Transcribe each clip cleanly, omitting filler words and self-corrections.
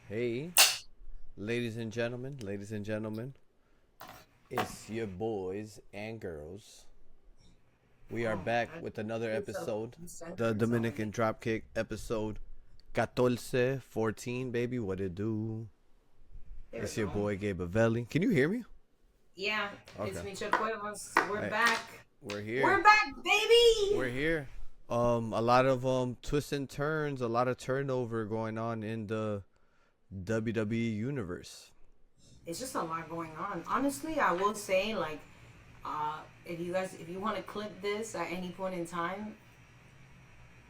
Hey, ladies and gentlemen, it's your boys and girls. We are Oh my back God. with another It's a episode, the sentence Dominican already. Dropkick episode 14, baby. What it do? There we It's your go. boy Gabe and Can you hear me? Yeah, it's Okay. Michelle Cuevas. We're Hey, back. we're here. We're back, baby! We're here. A lot of twists and turns, a lot of turnover going on in the WWE universe. It's just a lot going on. Honestly, I will say, like, if you want to clip this at any point in time,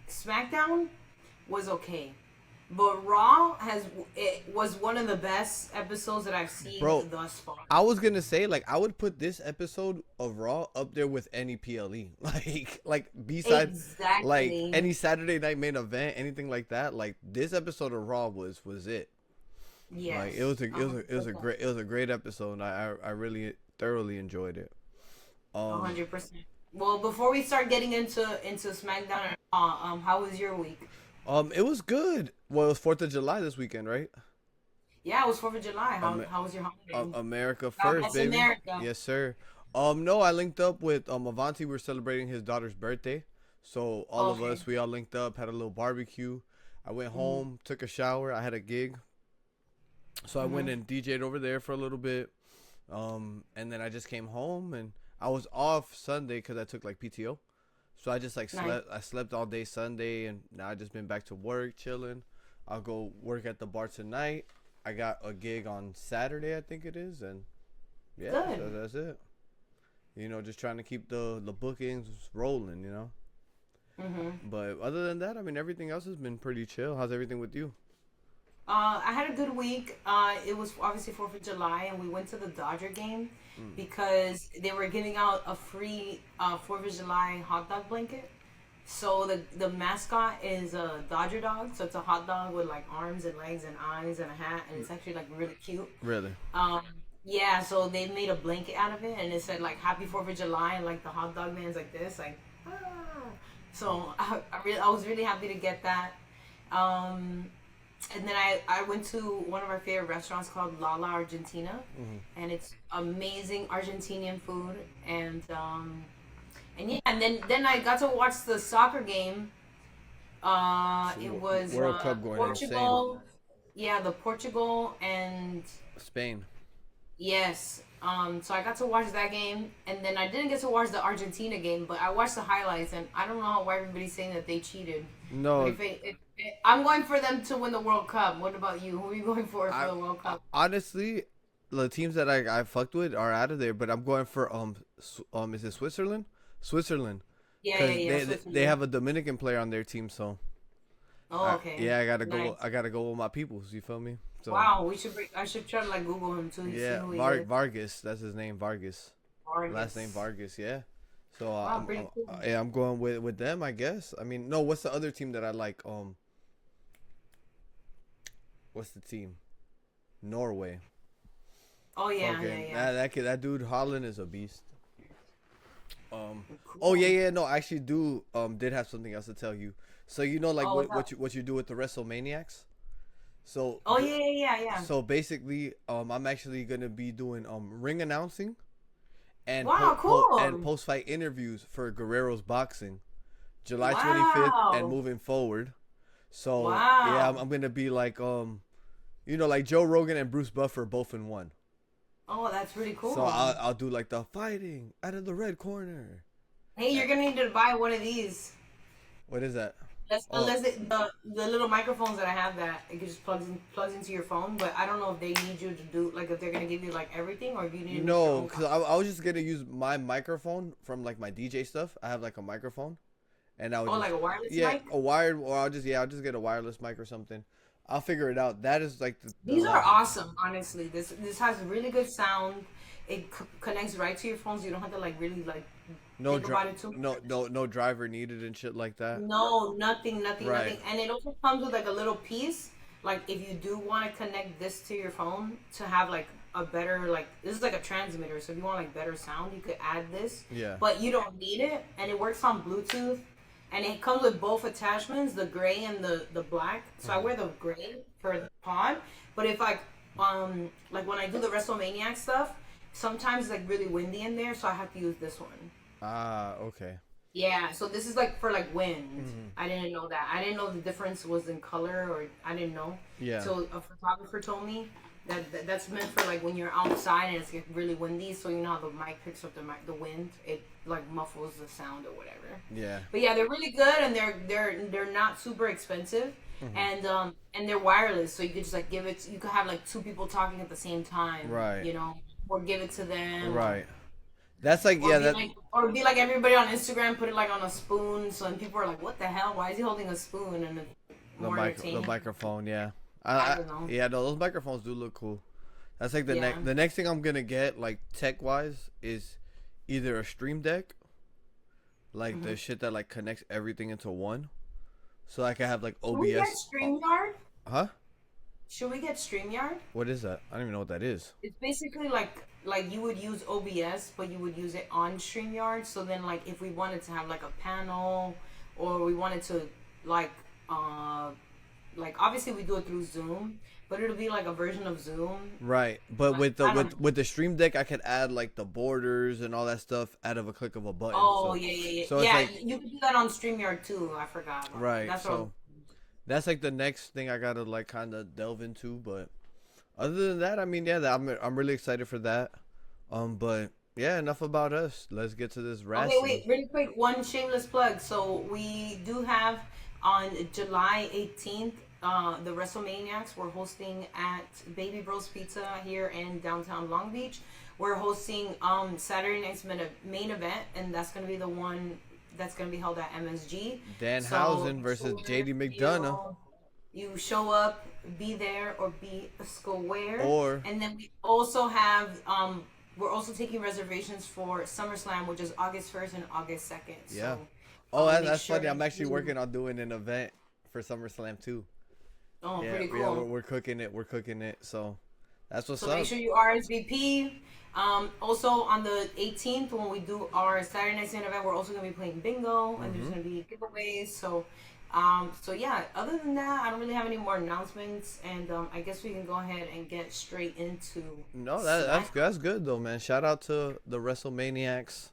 SmackDown was okay. But Raw it was one of the best episodes that I've seen Bro, thus far. I was gonna say like I would put this episode of Raw up there with any PLE, like beside like Exactly. any Saturday night main event, anything like that. Like this episode of Raw was it. Like Yes. it was a 100%. great episode. And I really thoroughly enjoyed it. A Um hundred percent. Well, before we start getting into SmackDown, how was your week? it was good. Well, it was 4th of July this weekend, right? Yeah, it was Fourth of July. How Um, how was your holiday? America God first, bless baby. America. Yes, sir. No, I linked up with Avanti. We were celebrating his daughter's birthday, so all of Okay. us we all linked up, had a little barbecue. I went Mhm. home, took a shower. I had a gig, so I went Mhm. and DJ'd over there for a little bit. And then I just came home and I was off Sunday because I took like PTO. So I just like Nice. slept. I slept all day Sunday, and now I just been back to work, chilling. I'll go work at the bar tonight. I got a gig on Saturday, I think it is, and yeah, so Good. that's it. Just trying to keep the bookings rolling. Mhm. But other than that, I mean, everything else has been pretty chill. How's everything with you? I had a good week. It was obviously Fourth of July, and we went to the Dodger game Mm. because they were giving out a free Fourth of July hot dog blanket. So the mascot is a Dodger dog. So it's a hot dog with like arms and legs and eyes and a hat, and it's actually like really cute. Really? Um, yeah, so they made a blanket out of it, and it said like "Happy Fourth of July," and like the hot dog man's like this, like ah. So I was really happy to get that. Um, and then I went to one of our favorite restaurants called Lala Argentina, Hmm. and it's amazing Argentinian food. And yeah, and then I got to watch the soccer game. It was World Cup going insane. Portugal. Yeah, the Portugal and Spain. yes. So I got to watch that game, and then I didn't get to watch the Argentina game, but I watched the highlights, and I don't know why everybody's saying that they cheated. But No, I'm going for them to win the World Cup. What about you? Who are you going for I, the World I Cup? honestly, the teams that I fucked with are out of there. But I'm going for is it Switzerland? Switzerland, Yeah, yeah, because yeah. they Switzerland. have a Dominican player on their team. So Oh, okay. yeah, Nice. I gotta go with my peoples. You feel me? So Wow, we should. I should try to like Google him too. See yeah, who he is. Vargas, that's his name, Vargas. Last name Vargas. Vargas. Yeah. So Wow, pretty cool. yeah, I'm going with them. I guess. I mean, no. What's the other team that I like? What's the team? Norway. Oh yeah, yeah, Okay, yeah. that dude Holland is a beast. Um. Oh yeah, Cool. yeah. No, I actually do. Did have something else to tell you. So like Oh, what's up? what you do with the WrestleManiacs. So Oh yeah, yeah, yeah, yeah. so basically, I'm actually gonna be doing ring announcing and Wow, cool. post fight interviews for Guerrero's boxing, July 25th and Wow. moving forward. So yeah, Wow. I'm gonna be like like Joe Rogan and Bruce Buffer both in one. Oh, that's really So cool. I'll do like the fighting out of the red corner. Hey, Uh, you're gonna need to buy one of these. What is that? Oh, Unless the little microphones that I have that it just plugs into your phone, but I don't know if they need you to do like if they're gonna give you like everything or if you need to make your no, own because I was just gonna use my microphone from like my DJ stuff. I have like a microphone, and I would oh just like a wireless yeah mic. a wired or I'll just get a wireless mic or something. I'll figure it out. That is like the These are last awesome, honestly. This has really good sound. It connects right to your phone, so you don't have to like really like think about it too much. no driver needed and shit like that. No, nothing, nothing, Right. nothing. And it also comes with like a little piece. Like if you do want to connect this to your phone to have like a better like this is like a transmitter. So if you want like better sound, you could add this. Yeah. But you don't need it, and it works on Bluetooth. And it comes with both attachments, the gray and the black. So I Mhm. wear the gray for the pod, But if like when I do the WrestleManiac stuff, sometimes it's like really windy in there, so I have to use this one. Ah, okay. Yeah, so this is like for like wind. Hmm. I didn't know that. I didn't know the difference was in color, or I didn't know. Yeah. So a photographer told me that's meant for like when you're outside and it's really windy. So you know how the mic picks up the wind. It like muffles the sound or whatever. Yeah. But yeah, they're really good and they're not super expensive. Hmm. And they're wireless, so you could just like give it. You could have like two people talking at the same time, Right. you know, or give it to them, Right. That's like yeah. That be like everybody on Instagram put it like on a spoon, so and people are like, "What the hell? Why is he holding a spoon?" And it's more the entertaining. microphone. Yeah. I don't know. Yeah. No, those microphones do look cool. That's like Yeah. the next thing I'm gonna get like tech wise is either a stream deck, like Mm-hmm. the shit that like connects everything into one, so I can have like Should we get OBS. StreamYard? Huh? Should we get StreamYard? What is that? I don't even know what that is. It's basically like you would use OBS, but you would use it on StreamYard. So then, like, if we wanted to have like a panel, or we wanted to like uh like obviously we do it through Zoom, but it'll be like a version of Zoom. Right, but Like, I don't know. with the stream deck, I could add like the borders and all that stuff out of a click of a button. Oh So, yeah, yeah, yeah. so it's Yeah, like you can do that on StreamYard too. I forgot about that. right. That's what. So that's like the next thing I gotta like kind of delve into. But other than that, I mean, yeah, I'm really excited for that. But yeah, enough about us. Let's get to this Okay, wrestling. wait, really quick, one shameless plug. So we do have on July 18th, the WrestleManiacs. We're hosting at Baby Bros Pizza here in downtown Long Beach. We're hosting Saturday night's main event, and that's gonna be the one that's gonna be held at MSG. So Danhausen versus make sure JD McDonough, you show up, be there or be a square. or And then we also have we're also taking reservations for SummerSlam, which is August 1st and August 2nd. yeah. So Oh, make that's sure funny. I'm actually you. working on doing an event for SummerSlam too. Oh, Yeah, pretty yeah, cool. we're cooking it. We're cooking it. So that's what's So make up. sure you RSVP. Also on the 18th, when we do our Saturday night main event, we're also gonna be playing bingo, and there's Hmm. gonna be giveaways. So yeah. Other than that, I don't really have any more announcements, and I guess we can go ahead and get straight into No, Smack. that's good though, man. Shout out to the WrestleManiacs.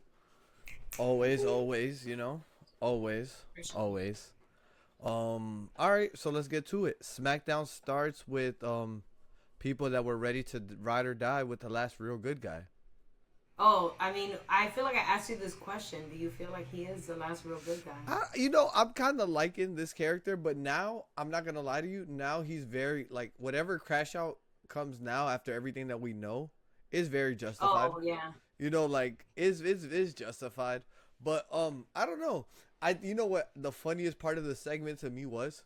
Always, always, you know, always, always. All right, so let's get to it. SmackDown starts with people that were ready to ride or die with the last real good guy. Oh, I mean, I feel like I asked you this question. Do you feel like he is the last real good guy? You know, I'm kind of liking this character, but now I'm not gonna lie to you. Now he's very like whatever crash out comes now after everything that we know is very justified. Oh yeah. You know, like is justified. But I don't know. You know what the funniest part of the segment to me was?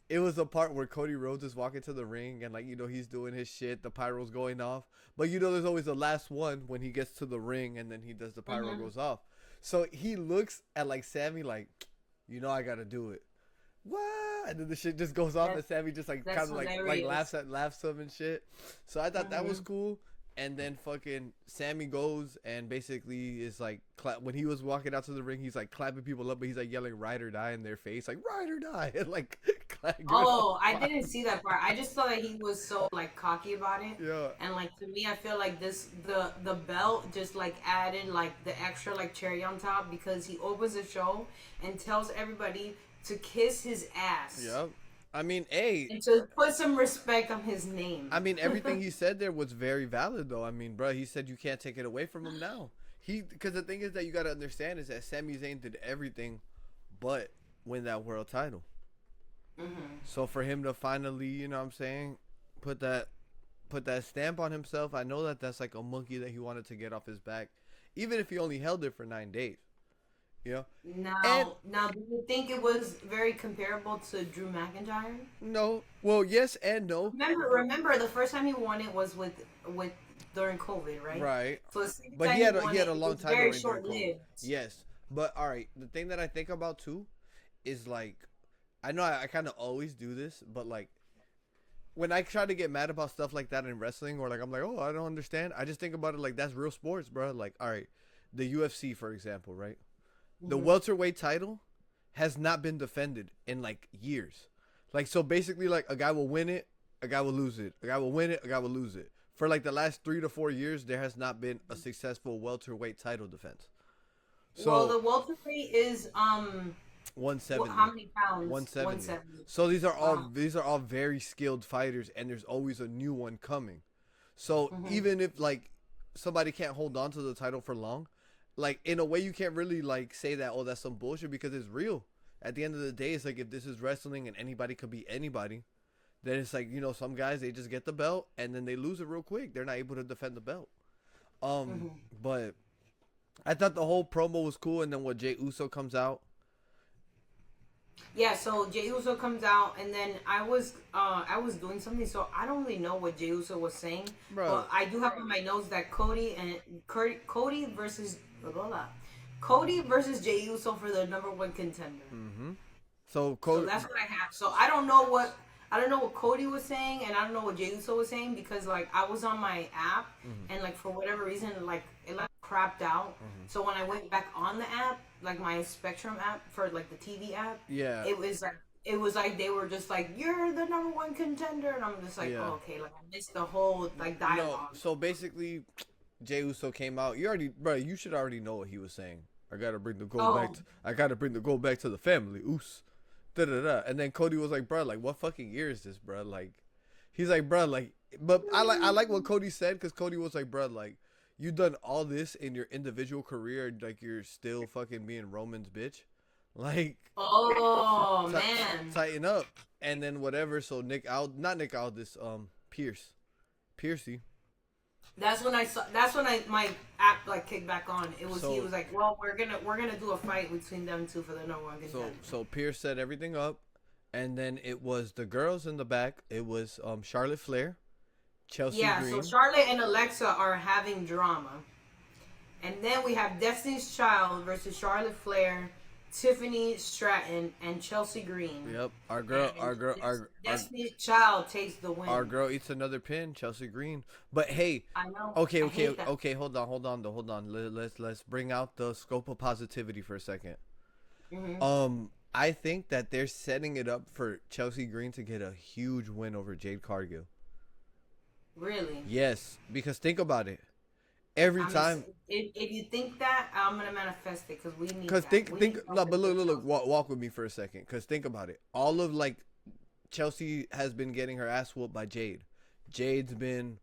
It was the part where Cody Rhodes is walking to the ring and like you know he's doing his shit, the pyro's going off. But you know there's always the last one when he gets to the ring and then he does the pyro goes off. So he looks at like Sammy like, you know I gotta do it. What? And then the shit just goes off and Sammy just like kind That's of like hilarious. laughs him and shit. So I thought that was cool. And then fucking Sammy goes and basically is like when he was walking out to the ring, he's like clapping people up, but he's like yelling "ride or die" in their face, like "ride or die," and like Oh, I didn't see that part. I just thought that he was so like cocky about it. Yeah. And like to me, I feel like the belt just like added like the extra like cherry on top because he opens the show and tells everybody to kiss his ass. Yep. I mean, hey. And to put some respect on his name. I mean, everything he said there was very valid, though. I mean, bro, he said you can't take it away from him now. Because the thing is that you got to understand is that Sami Zayn did everything but win that world title. So for him to finally, you know what I'm saying, put that stamp on himself, I know that that's like a monkey that he wanted to get off his back, even if he only held it for 9 days. You know? Now, do you think it was very comparable to Drew McIntyre? No. Well, yes and no. Remember, the first time he won it was with during COVID, right? Right. So the second But time he had won a it, long was time very during short COVID. lived. Yes. But all right, the thing that I think about too is like I know I kind of always do this, but like when I try to get mad about stuff like that in wrestling or like I'm like, "Oh, I don't understand." I just think about it like that's real sports, bro. Like, all right, the UFC for example, right? The welterweight title has not been defended in like years. Like so basically like a guy will win it, a guy will lose it. A guy will win it, a guy will lose it. For like the last 3 to 4 years, there has not been a successful welterweight title defense. Well, So the welterweight is 170. how many pounds? 170. 170. So Wow. these are all very skilled fighters, and there's always a new one coming. So Hmm. even if like somebody can't hold on to the title for long, like in a way you can't really like say that, oh, that's some bullshit, because it's real. At the end of the day, it's like if this is wrestling and anybody could beat anybody, then it's like, some guys, they just get the belt and then they lose it real quick. They're not able to defend the belt. Hmm. But I thought the whole promo was cool, and then when Jey Uso comes out. Yeah, so Jey Uso comes out, and then I was doing something, so I don't really know what Jey Uso was saying, Bro. but I do have on my notes that Cody versus Cody versus Jey Uso for the number one contender. So So that's what I have. So I don't know what Cody was saying, and I don't know what Jey Uso was saying, because like I was on my app, and like for whatever reason, like it like crapped out. So when I went back on the app, like my Spectrum app for like the TV app, Yeah. it was like they were just like, you're the number one contender, and I'm just like, Yeah. oh, okay, like I missed the whole like No, dialogue. so basically, Jey Uso came out. You should already know what he was saying. I gotta bring the gold back. Oh. I gotta bring the gold back to the family. Oos, da da da. And then Cody was like, bro, like what fucking year is this, bro? Like, he's like, bro, like, but I like what Cody said, because Cody was like, bro, like, you done all this in your individual career, like you're still fucking being Roman's bitch, like. Oh Ti- man. Tighten up, and then whatever. So not Nick Aldis, Piercy. That's when my app like kicked back on. He was So like, well, we're gonna do a fight between them two for the number one so contender. so Pierce set everything up, and then it was the girls in the back. It was Charlotte Flair, Chelsea Yeah, so Green. Charlotte and Alexa are having drama. And then we have Destiny's Child versus Charlotte Flair, Tiffany Stratton, and Chelsea Green. Yep, And Destiny's Child takes the win. our girl eats another pin, Chelsea Green. But hey, I know. okay, I okay, hate that. okay. Hold on. Let's bring out the scope of positivity for a second. I think that they're setting it up for Chelsea Green to get a huge win over Jade Cargill. Really? Yes, because think about it. Every I'm time, if you think that, I'm gonna manifest it, because we need because that. think We think need no, something but look, for look, look, Chelsea. walk with me for a second. Because think about it. All of like Chelsea has been getting her ass whooped by Jade. Jade's been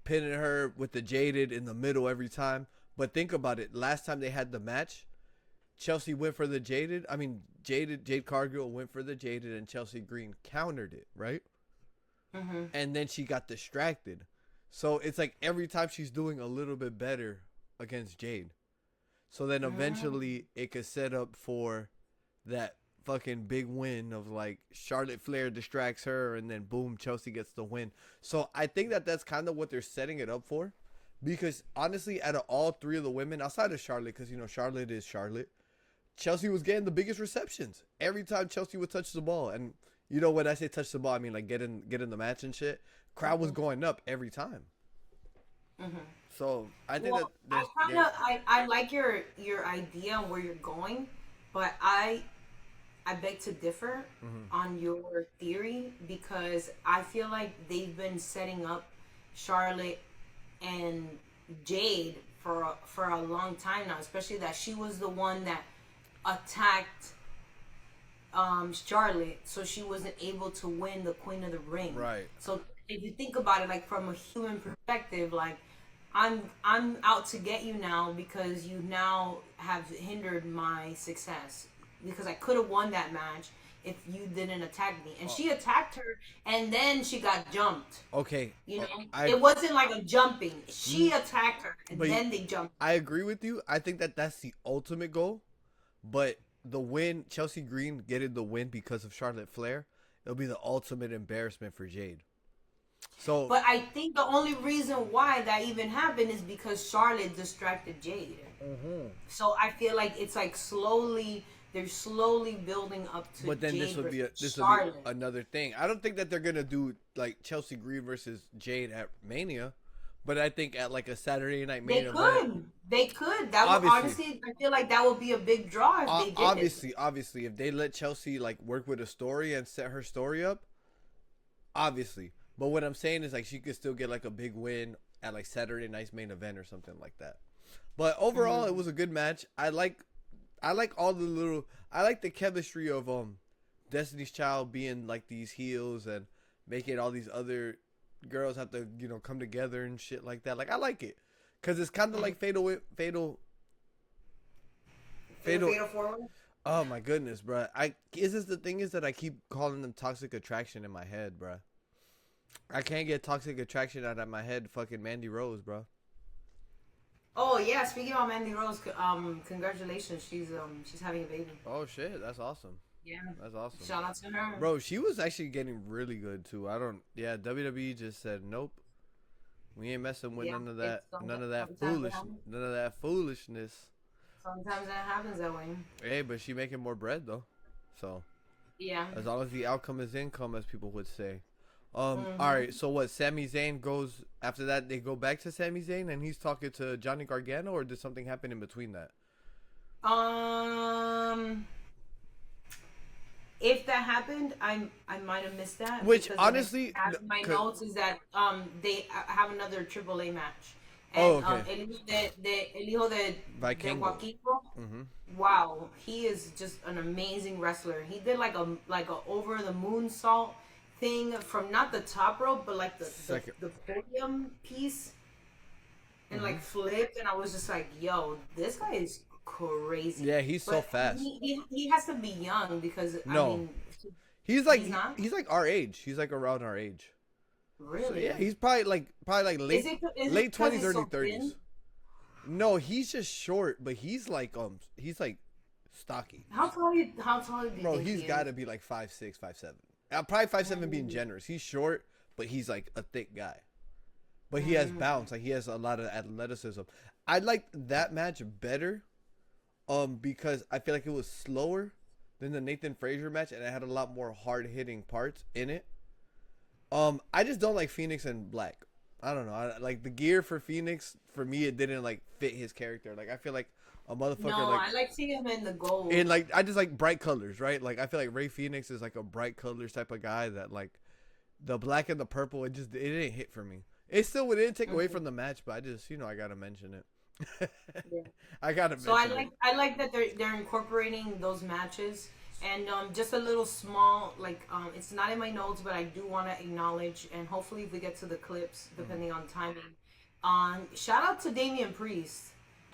pinning her with the jaded in the middle every time. But think about it. Last time they had the match, Chelsea went for the jaded. I mean, Jade Cargill went for the jaded, and Chelsea Green countered it, right? And then she got distracted. So it's like every time she's doing a little bit better against Jade. So then eventually it could set up for that fucking big win of like Charlotte Flair distracts her, and then boom, Chelsea gets the win. So I think that that's kind of what they're setting it up for. Because honestly, out of all three of the women, outside of Charlotte, because Charlotte is Charlotte, Chelsea was getting the biggest receptions every time Chelsea would touch the ball. And when I say touch the ball, I mean like get in the match and shit. Crowd was going up every time. So I think Well, that I like your idea and where you're going, but I beg to differ on your theory, because I feel like they've been setting up Charlotte and Jade for a long time now, especially that she was the one that attacked Charlotte, so she wasn't able to win the Queen of the Ring. Right. So if you think about it, like from a human perspective, like I'm out to get you now, because you now have hindered my success, because I could have won that match if you didn't attack me. And she attacked her, and then she got jumped. Okay. It wasn't like a jumping. She attacked her, and But then they jumped. I agree with you. I think that that's the ultimate goal. But the win, Chelsea Green getting the win because of Charlotte Flair, it'll be the ultimate embarrassment for Jade. So, But I think the only reason why that even happened is because Charlotte distracted Jade. So I feel like it's like they're slowly building up to. but then Jade this would be versus Charlotte. Another thing. I don't think that they're gonna do like Chelsea Green versus Jade at Mania, but I think at like a Saturday night main They event. could. They could. That would Obviously. honestly, I feel like that would be a big draw if they did it. Obviously, if they let Chelsea like work with a story and set her story up, obviously. But what I'm saying is like she could still get like a big win at like Saturday night's main event or something like that. But overall, it was a good match. I like all the little. I like the chemistry of Destiny's Child being like these heels and making all these other girls have to come together and shit like that. Like I like it because it's kind of like fatal. Forward. Oh my goodness, bro. The thing is that I keep calling them toxic attraction in my head, bro. I can't get toxic attraction out of my head. Fucking Mandy Rose, bro. Oh yeah, speaking about Mandy Rose, congratulations. She's having a baby. Oh shit, that's awesome. Yeah, That's awesome. shout out to her. Bro, she was actually getting really good too. Yeah, WWE just said nope. We ain't messing with none of that foolishness. Sometimes that happens that way. Hey, but she making more bread though. So Yeah. as long as the outcome is income, as people would say. All right, so what? Sami Zayn goes after that. They go back to Sami Zayn, and he's talking to Johnny Gargano, or did something happen in between that? If that happened, I might have missed that. Which because honestly, my notes is that they have another AAA match. Oh, And okay. El hijo de Vikingo. Joaquino, Mm-hmm. wow, he is just an amazing wrestler. He did like a over the moonsault thing from not the top rope, but like the podium piece, and like flipped, and I was just like, yo, this guy is crazy. Yeah, he's so fast. He has to be young because No. I mean, He's like not? our age. He's like around our age. Really? So yeah, he's probably like late is it 'cause 20s, he's early so 30s. thin? No, he's just short, but he's like stocky. How tall do you Bro, think he's he got to is? be like 5'6", 5'7". Probably 5'7" being generous. He's short, but he's like a thick guy. But he has bounce. Like he has a lot of athleticism. I liked that match better, because I feel like it was slower than the Nathan Frazier match, and it had a lot more hard hitting parts in it. I just don't like Phoenix and Black. I don't know. Like the gear for Phoenix, for me, it didn't like fit his character. Like I feel like a motherfucker. No, like I like seeing him in the gold. and like I just like bright colors, right? Like I feel like Ray Phoenix is like a bright colors type of guy that like the black and the purple. It didn't hit for me. It still didn't take away from the match, but I just I gotta mention it. Yeah. I gotta. So I like that they're incorporating those matches. And just a little small, it's not in my notes, but I do want to acknowledge, and hopefully if we get to the clips, depending on timing, shout out to Damian Priest.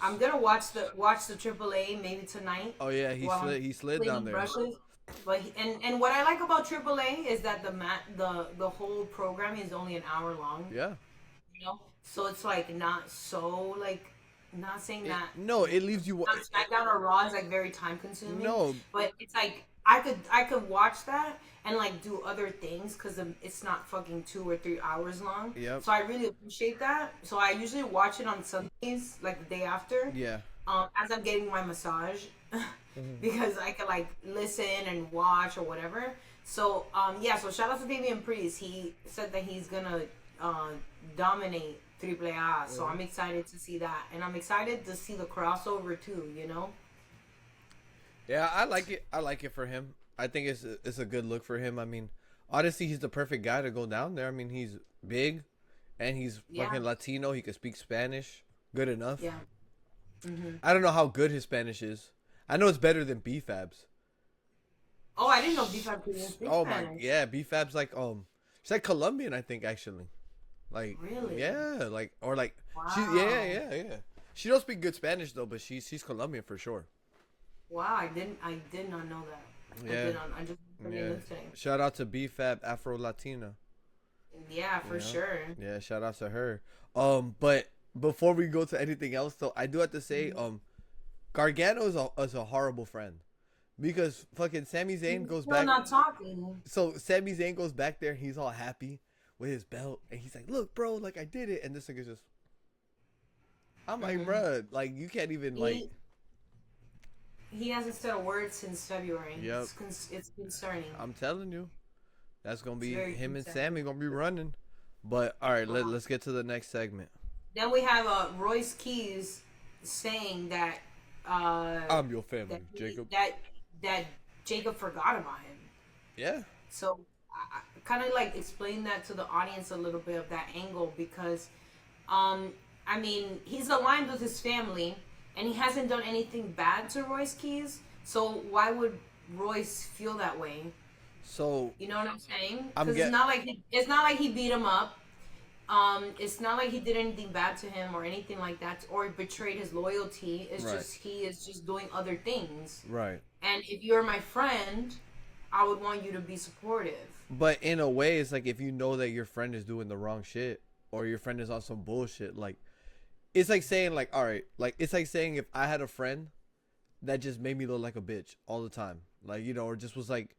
I'm gonna watch the AAA maybe tonight. Oh yeah, he slid down there. Brushes. But and what I like about AAA is that the whole program is only an hour long. Yeah. So it's like not so like. Not saying that. No, it leaves you. SmackDown or Raw is like very time consuming. No, but it's like I could watch that and like do other things because it's not fucking 2 or 3 hours long. Yep. So I really appreciate that. So I usually watch it on Sundays, like the day after. Yeah. As I'm getting my massage, because I can like listen and watch or whatever. So yeah. So shout out to Damian Priest. He said that he's gonna dominate AAA, so I'm excited to see that, and I'm excited to see the crossover too. Yeah, I like it. I like it for him. I think it's a good look for him. I mean, honestly, he's the perfect guy to go down there. I mean, he's big, and he's fucking Latino. He can speak Spanish, good enough. Yeah. Mm-hmm. I don't know how good his Spanish is. I know it's better than B-Fab's. Oh, I didn't know B-Fab could speak Spanish. Yeah, B-Fab's like she's like Colombian, I think actually. Like really? Yeah, like or like wow. Yeah. She don't speak good Spanish though, but she's Colombian for sure. Wow, I did not know that. Yeah. I just listening. Shout out to B-Fab Afro Latina. Yeah, for sure. Yeah, shout out to her. But before we go to anything else though, I do have to say Gargano is a horrible friend. Because fucking Sami Zayn goes back. Not talking. So Sami Zayn goes back there, he's all happy with his belt, and he's like, "Look, bro, like I did it." And this nigga's just, I'm like, bro, like you can't even like. He hasn't said a word since February. Yep. It's concerning. I'm telling you, that's gonna be him and Sammy gonna be running. But all right, let's get to the next segment. Then we have Royce Keys saying that I'm your family, Jacob. That Jacob forgot about him. Yeah. So kind of like explain that to the audience a little bit of that angle because, I mean, he's aligned with his family and he hasn't done anything bad to Royce Keys. So why would Royce feel that way? So You know what I'm saying? I'm Because get it's not like he beat him up. It's not like he did anything bad to him or anything like that, or betrayed his loyalty. It's right, just he is just doing other things. right. And if you're my friend, I would want you to be supportive. But in a way, it's like if you know that your friend is doing the wrong shit or your friend is on some bullshit, like it's like saying like, all right, like it's like saying if I had a friend that just made me look like a bitch all the time, like or just was like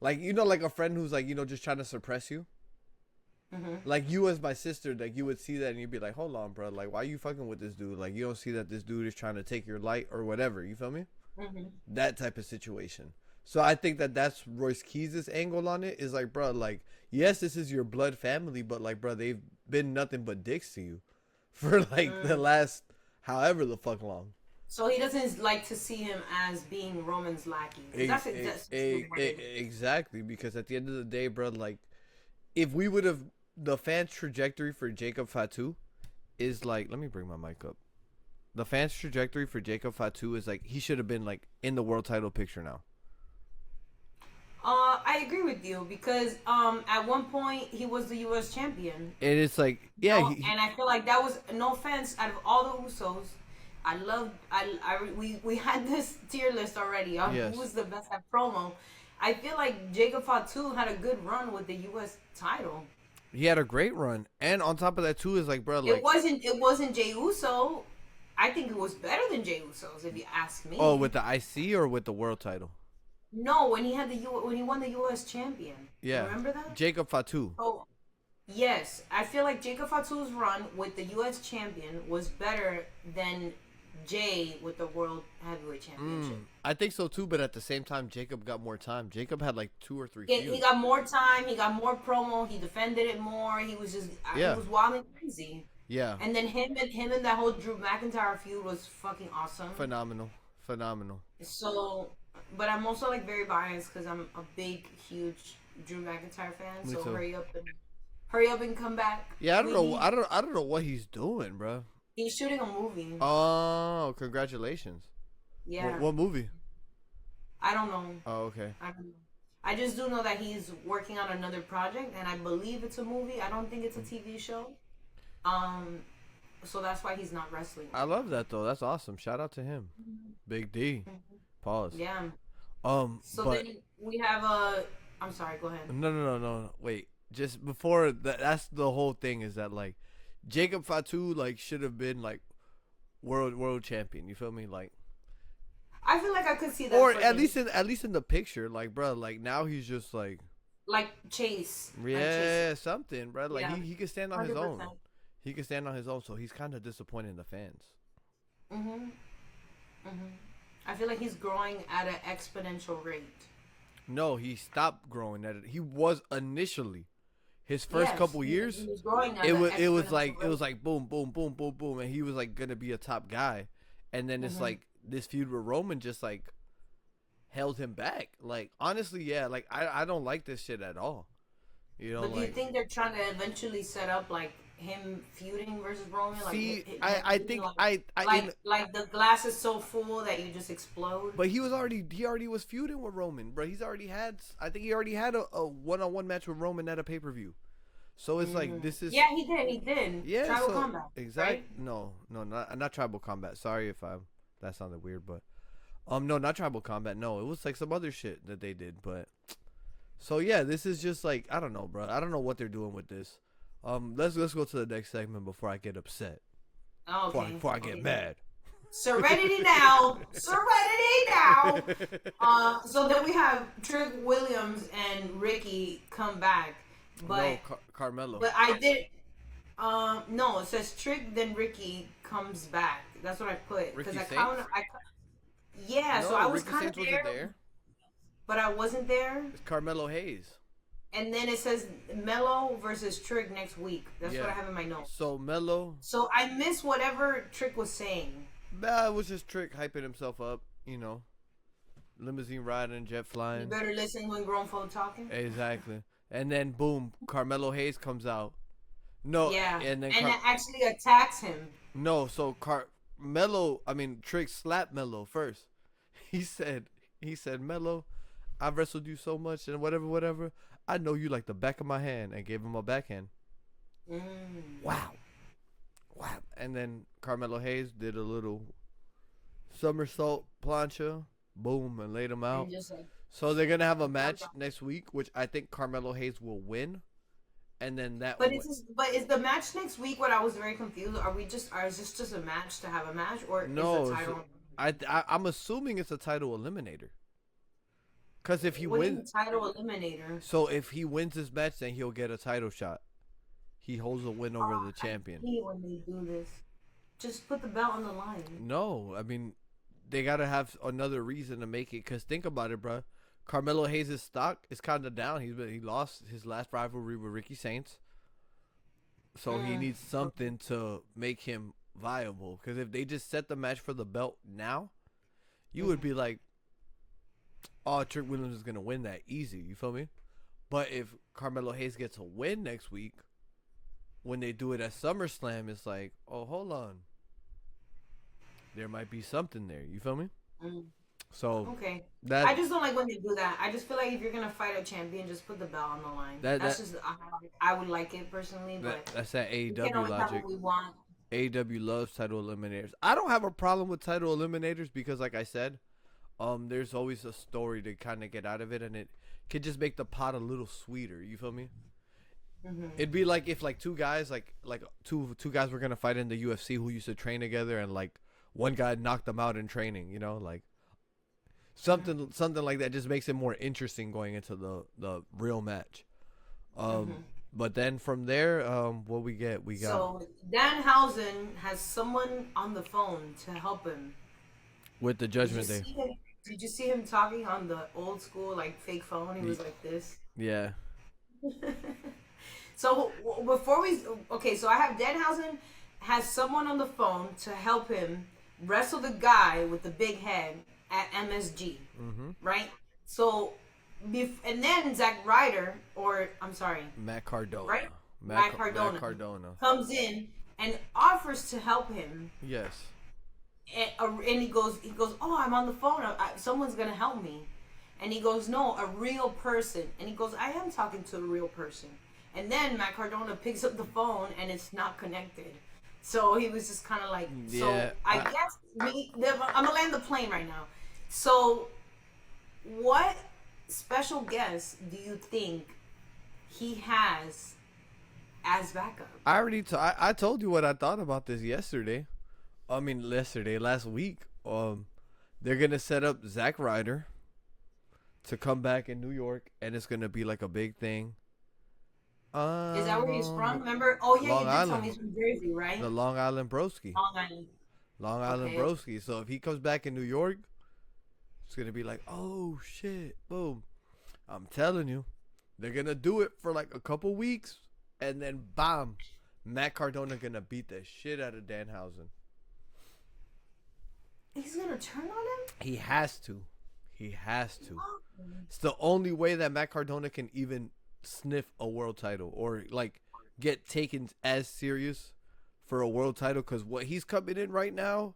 like a friend who's like just trying to suppress you. Like you as my sister, like you would see that and you'd be like, hold on, bro, like why you fucking with this dude? Like you don't see that this dude is trying to take your light or whatever. You feel me? That type of situation. So I think that that's Royce Keys' angle on it is like, bro, like yes, this is your blood family, but like, bro, they've been nothing but dicks to you for like the last however the fuck long. So he doesn't like to see him as being Roman's lackey. Exactly, because at the end of the day, bro, like if we would have the fans' trajectory for Jacob Fatu is like, let me bring my mic up. The fans' trajectory for Jacob Fatu is like he should have been like in the world title picture now. I agree with you because at one point he was the U.S. champion. And it's like, yeah, and I feel like that was no offense out of all the Usos. We had this tier list already on who was the best at promo. I feel like Jacob Fatu had a good run with the U.S. title. He had a great run, and on top of that too is like, bro, like it wasn't Jey Uso. I think it was better than Jey Uso's if you ask me. Oh, with the IC or with the world title? No, when he won the U.S. champion. Yeah, remember that? Jacob Fatu. Oh, yes. I feel like Jacob Fatu's run with the U.S. champion was better than Jay with the World Heavyweight Championship. I think so too, but at the same time, Jacob got more time. Jacob had like 2 or 3 feuds. He got more time. He got more promo. He defended it more. He was just he was wild and crazy. Yeah. And then him and that whole Drew McIntyre feud was fucking awesome. Phenomenal. So, but I'm also like very biased because I'm a big, huge Drew McIntyre fan. Me so too. hurry up and come back. Yeah, I don't know what he's doing, bro. He's shooting a movie. Oh, congratulations. Yeah. What movie? I don't know. Oh, okay. I don't know. I just do know that he's working on another project, and I believe it's a movie. I don't think it's a TV show. So that's why he's not wrestling. I love that though. That's awesome. Shout out to him. Big D. Pause. Yeah. So but then we have I'm sorry. Go ahead. No. Wait. Just before that, that's the whole thing. Is that like Jacob Fatu like should have been like world champion. You feel me? Like. I feel like I could see that. Or at least in the picture, like bro, like now he's just like Chase. Yeah, something, bro. Like he can stand on 100%. his own. He can stand on his own, so he's kind of disappointing the fans. I feel like he's growing at an exponential rate. No, he stopped growing at it. He was initially his first couple years. He was growing at it was like boom, boom, boom, boom, boom, and he was like gonna be a top guy, and then it's like this feud with Roman just like held him back. Like honestly, yeah, like I don't like this shit at all. You know, but do you think they're trying to eventually set up like him feuding versus Roman? See, like, I think like the glass is so full that you just explode. But he already was feuding with Roman, bro. I think he already had a one-on-one match with Roman at a pay-per-view. So it's like this is he did. Yeah, Tribal Combat. Exactly. Right? No, not Tribal Combat. Sorry if that sounded weird, but no, not Tribal Combat. No, it was like some other shit that they did, but so yeah, this is just like I don't know, bro. I don't know what they're doing with this. Let's go to the next segment before I get upset. Oh, okay. Before I get mad. Serenity now. Serenity now. So then we have Trick Williams and Ricky come back, but no, Carmelo. But I did. No, it says Trick then Ricky comes back. That's what I put because yeah. No, so I was Ricky kind of Saints wasn't there. But I wasn't there. It's Carmelo Hayes. And then it says Melo versus Trick next week. That's what I have in my notes. So Melo. So I missed whatever Trick was saying. Nah, it was just Trick hyping himself up, you know. Limousine riding, jet flying. You better listen when grown folk talking. Exactly. and then boom, Carmelo Hayes comes out. No, Yeah, and then and it actually attacks him. no, so Carmelo, I mean Trick slapped Melo first. He said, Melo, I've wrestled you so much and whatever, whatever. I know you like the back of my hand, and gave him a backhand. Mm. Wow, wow. And then Carmelo Hayes did a little somersault plancha, boom, and laid him out. And just like, So they're gonna have a match next week, which I think Carmelo Hayes will win, and then that. but is the match next week? What I was very confused. Is this just a match to have a match, or No, is the title? I'm assuming it's a title eliminator. Cause if he What do you wins, mean title eliminator? so if he wins this match, then he'll get a title shot. He holds a win over the I champion. hate when they do this. Just put the belt on the line. No, I mean, they gotta have another reason to make it. Cause think about it, bro. Carmelo Hayes' stock is kind of down. He lost his last rivalry with Ricky Saints, so he needs something to make him viable. Because if they just set the match for the belt now, you would be like, "Oh, Trick Williams is gonna win that easy." You feel me? But if Carmelo Hayes gets a win next week, when they do it at SummerSlam, it's like, "Oh, hold on, there might be something there." You feel me? Mm. So Okay. that I just don't like when they do that. I just feel like if you're gonna fight a champion, just put the belt on the line. That's just I would like it personally, but that's that we can AEW always have logic. what we want. AEW loves title eliminators. I don't have a problem with title eliminators because, like I said, there's always a story to kind of get out of it, and it could just make the pot a little sweeter. You feel me? Mm-hmm. It'd be like if like two guys two guys were gonna fight in the UFC who used to train together, and like one guy knocked them out in training. You know, like something like that just makes it more interesting going into the real match. But then from there, what we got So Danhausen has someone on the phone to help him. with the Judgment Day. Did you see him talking on the old school like fake phone? He was like this. Yeah. So before so I have Danhausen has someone on the phone to help him wrestle the guy with the big head at MSG, right? So, and then Zack Ryder, or I'm sorry, Matt Cardona. right? Matt Cardona comes in and offers to help him. Yes. And he goes, oh, I'm on the phone. Someone's gonna help me. And he goes, no, a real person. And he goes, I am talking to a real person. And then Matt Cardona picks up the phone and it's not connected. So he was just kind of like, Yeah, I guess I'm gonna land the plane right now. So, what special guest do you think he has as backup? I told you what I thought about this yesterday. Last week. They're gonna set up Zack Ryder to come back in New York, and it's gonna be like a big thing. Is that where he's from? Remember? Oh yeah, Long you did Island. tell me he's from Jersey, right? The Long Island Broski. Long Island. Okay. Broski. So if he comes back in New York, it's gonna be like, oh shit, boom. I'm telling you, they're gonna do it for like a couple weeks, and then bam, Matt Cardona gonna beat the shit out of Danhausen. He's gonna turn on him? He has to. It's the only way that Matt Cardona can even sniff a world title or like get taken as serious for a world title, because what he's coming in right now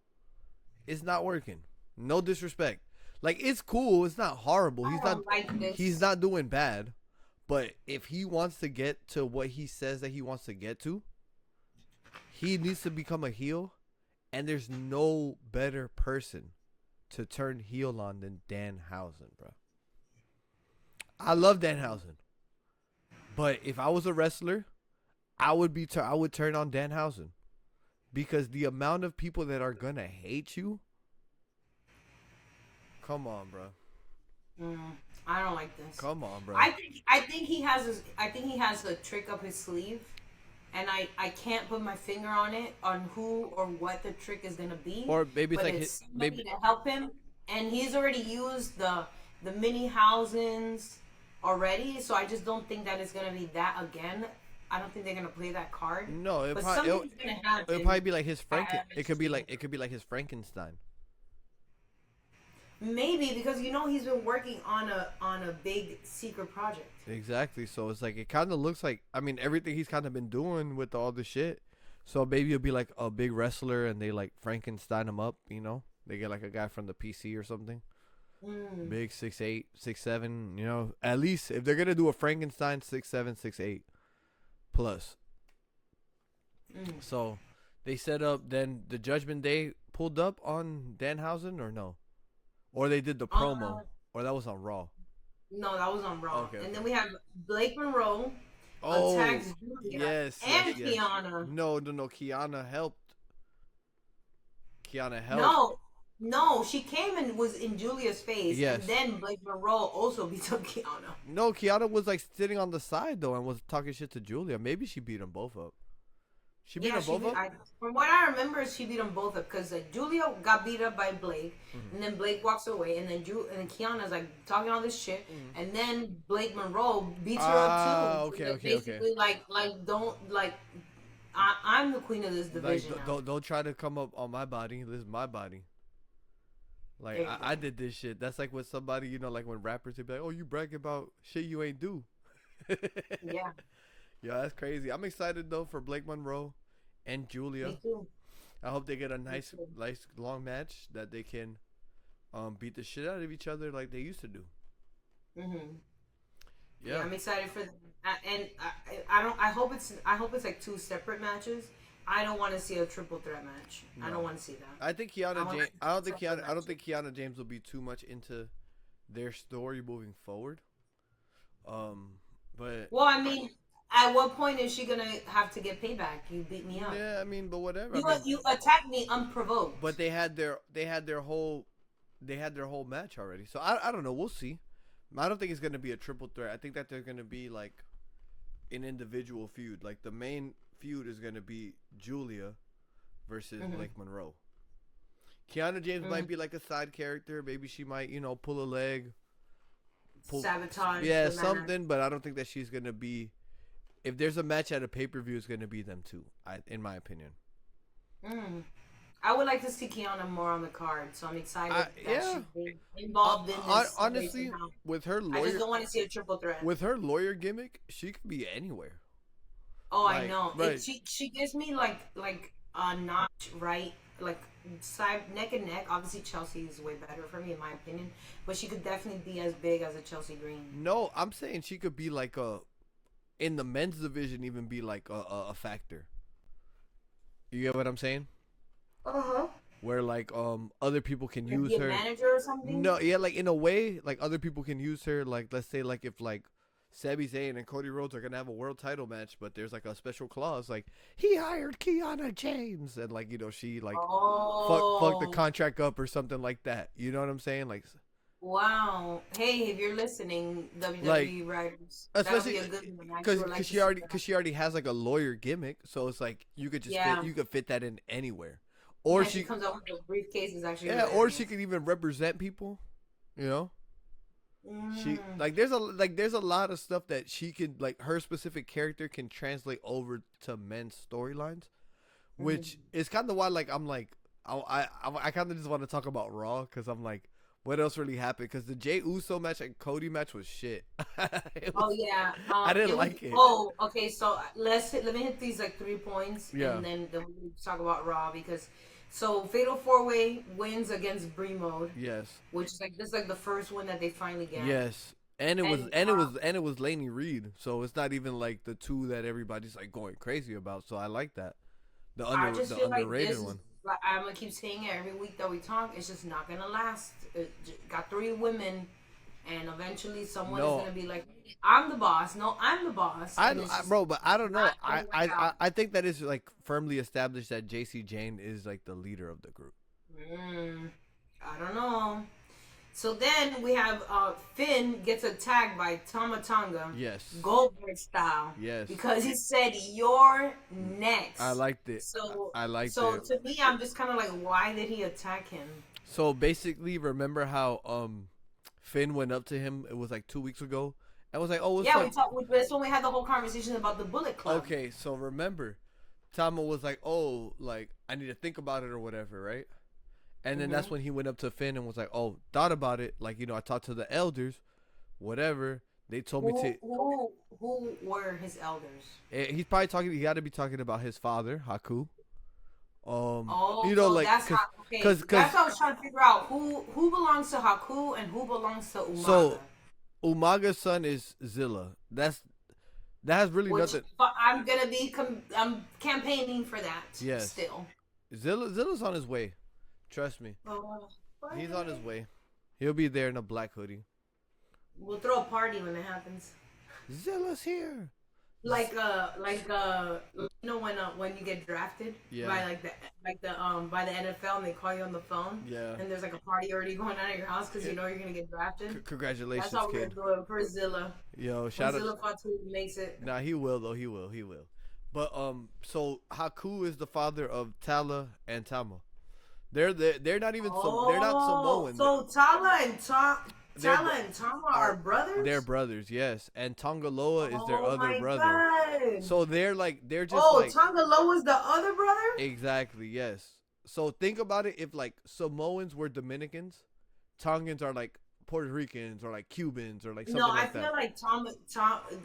is not working. No disrespect. Like, it's cool. It's not horrible. He's not doing bad. But if he wants to get to what he says that he wants to get to, he needs to become a heel. And there's no better person to turn heel on than Danhausen, bro. I love Danhausen. But if I was a wrestler, I would turn on Danhausen. Because the amount of people that are going to hate you, come on, bro. I don't like this. Come on, bro. I think he has a trick up his sleeve, and I can't put my finger on it on who or what the trick is gonna be. Or maybe it's but like somebody to help him, and he's already used the mini Housens already, so I just don't think that it's gonna be that again. I don't think they're gonna play that card. No, it'll probably be like his Franken. It could be like his Frankenstein. Maybe because he's been working on a big secret project. Exactly. So it's like it kind of looks like, I mean, everything he's kind of been doing with all the shit. So maybe it'll be like a big wrestler and they like Frankenstein him up. They get like a guy from the PC or something. Big 6'8", 6'7". At least if they're gonna do a Frankenstein, 6'7", 6'8" plus. So they set up. Then the Judgment Day pulled up on Danhausen or no, or they did the promo, or that was on Raw. No, that was on Raw. Okay. And then we have Blake Monroe attacks Julia and Kiana. No. Kiana helped. No, she came and was in Julia's face. Yes. And then Blake Monroe also beat up Kiana. No, Kiana was like sitting on the side though and was talking shit to Julia. Maybe she beat them both up. She beat them both up? From what I remember, she beat them both up because Julia got beat up by Blake, and then Blake walks away, and then Kiana's like talking all this shit, and then Blake Monroe beats her up too. Okay. Like don't like. I'm the queen of this division. Like, don't try to come up on my body. This is my body. Like I did this shit. That's like when somebody, like when rappers would be like, "Oh, you bragging about shit you ain't do." Yeah. Yeah, that's crazy. I'm excited though for Blake Monroe and Julia. Me too. I hope they get a nice long match that they can beat the shit out of each other like they used to do. Yeah, I'm excited for them. And I hope it's like two separate matches. I don't want to see a triple threat match. No. I don't want to see that. I think I don't think Kiana James will be too much into their story moving forward. But well, I mean, at what point is she gonna have to get payback? You beat me up. Yeah, I mean, but whatever. You attacked me unprovoked. But they had their whole match already. So I don't know. We'll see. I don't think it's gonna be a triple threat. I think that they're gonna be like an individual feud. Like the main feud is gonna be Julia versus Blake Monroe. Kiana James might be like a side character. Maybe she might, pull a leg. Sabotage. Yeah, something. But I don't think that she's gonna be. If there's a match at a pay-per-view, it's gonna be them two. In my opinion. I would like to see Kiana more on the card, so I'm excited that she's involved in this. Honestly, with her lawyer, I just don't want to see a triple threat. With her lawyer gimmick, she could be anywhere. Oh, I know. Right. She gives me like a notch, right? Like side neck and neck. Obviously, Chelsea is way better for me in my opinion, but she could definitely be as big as a Chelsea Green. No, I'm saying she could be like in the men's division, even be like a factor. You get what I'm saying? Where like other people can use her. Manager or something? No, yeah, like in a way, like other people can use her. Like let's say like if like Sami Zayn and Cody Rhodes are gonna have a world title match, but there's like a special clause like he hired Kiana James and like she like fuck the contract up or something like that. You know what I'm saying? Like. Wow. Hey, if you're listening, WWE writers, especially because she already has like a lawyer gimmick, so it's like you could just fit that in anywhere. Or she comes out with those briefcases actually. Yeah, or she could even represent people. She there's a lot of stuff that she could her specific character can translate over to men's storylines, which is kind of why I'm I kind of just want to talk about Raw because I'm like. What else really happened? Because the Jey Uso match and Cody match was shit. I didn't like it. Oh, okay. So let me hit these 3 points, and then we talk about Raw because Fatal 4-Way wins against Brie Mode. Yes. Which is this is the first one that they finally get. Yes. And it was Laney Reed, so it's not even the two that everybody's going crazy about. So I like that. The underrated one. I'm gonna keep saying it every week that we talk. It's just not gonna last. It got 3 women, and eventually someone is gonna be like, "I'm the boss." No, I'm the boss. Bro, but I don't know. I think that is firmly established that JC Jane is the leader of the group. I don't know. So then we have Finn gets attacked by Tama Tonga. Yes. Goldberg style. Yes. Because he said, "You're next." I liked it. So to me, I'm just kind of why did he attack him? So basically, remember how Finn went up to him? It was 2 weeks ago. And was like, "Oh, what's up?" That's when we had the whole conversation about the Bullet Club. Okay, so remember, Tama was like, "Oh, I need to think about it or whatever, right?" And then that's when he went up to Finn and was like, "Oh, thought about it. Like, I talked to the elders, whatever. They told me to." Who were his elders? He's probably talking. He got to be talking about his father, Haku. So Like, that's how. Okay, cause, that's what I was trying to figure out. Who belongs to Haku and who belongs to Umaga? So Umaga's son is Zilla. That has really nothing. But I'm gonna be. I'm campaigning for that. Yes. Still. Zilla's on his way. Trust me. He's on his way. He'll be there in a black hoodie. We'll throw a party when it happens. Zilla's here. When you get drafted by by the NFL and they call you on the phone. Yeah. And there's like a party already going on at your house because you're gonna get drafted. Congratulations, That's how kid. we're doing for Zilla. Yo, shout out. Zilla Fatu makes it. Nah, he will though. He will. But so Haku is the father of Tala and Tama. They're not even they're not Samoan. So Tala and Tama are brothers? They're brothers, yes. And Tongaloa is their other brother. God. So they're just Tongaloa is the other brother? Exactly, yes. So think about it, if like Samoans were Dominicans, Tongans are like Puerto Ricans or like Cubans or like something like that.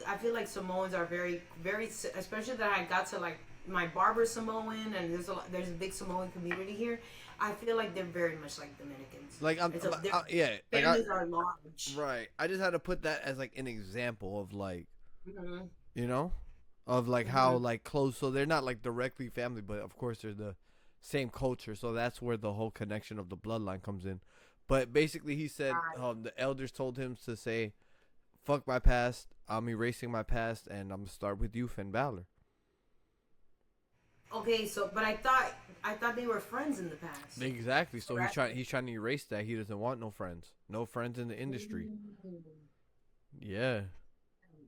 I feel like Samoans are very, very, especially that I got to like my barber Samoan and there's a big Samoan community here. I feel like they're very much like Dominicans. Like families are large. Right. I just had to put that as like an example of like, of like how like close. So they're not like directly family, but of course they're the same culture. So that's where the whole connection of the bloodline comes in. But basically, he said the elders told him to say, "Fuck my past. I'm erasing my past, and I'm gonna start with you, Finn Balor." Okay, but I thought they were friends in the past. Exactly. So he's trying to erase that. He doesn't want no friends in the industry. Yeah.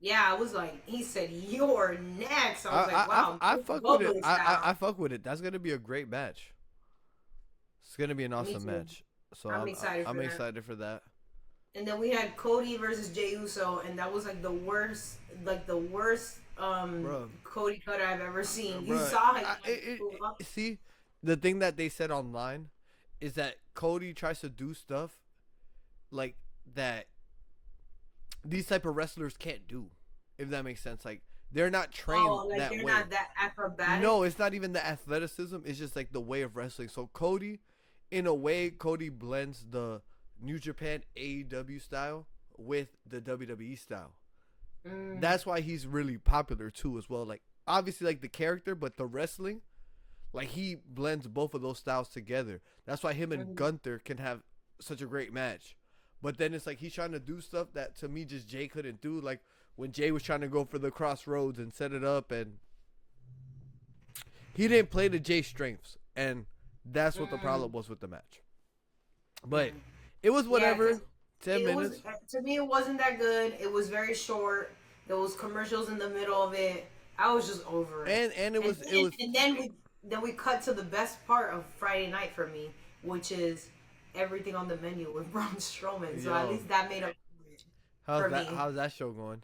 Yeah, I was like, he said, "You're next." I was like, wow. I fuck with it. I fuck with it. That's gonna be a great match. It's gonna be an awesome match. So I'm excited for that. And then we had Cody versus Jey Uso, and that was like the worst Cody cutter I've ever seen. You saw it. See, the thing that they said online is that Cody tries to do stuff like that these type of wrestlers can't do, if that makes sense. Like they're not trained that way. Not that acrobatic. No, it's not even the athleticism. It's just like the way of wrestling. So Cody, in a way, Cody blends the New Japan AEW style with the WWE style. That's why he's really popular too as well. Like obviously like the character, but the wrestling, like he blends both of those styles together. That's why him and Gunther can have such a great match. But then it's like he's trying to do stuff that to me just Jay couldn't do. Like when Jay was trying to go for the crossroads and set it up, and he didn't play to Jay's strengths, and that's what the problem was with the match. But it was whatever. 10 minutes. To me, it wasn't that good. It was very short. There was commercials in the middle of it. I was just over it. And it was. And then we cut to the best part of Friday night for me, which is everything on the menu with Braun Strowman. So at least that made up for me. How's that show going?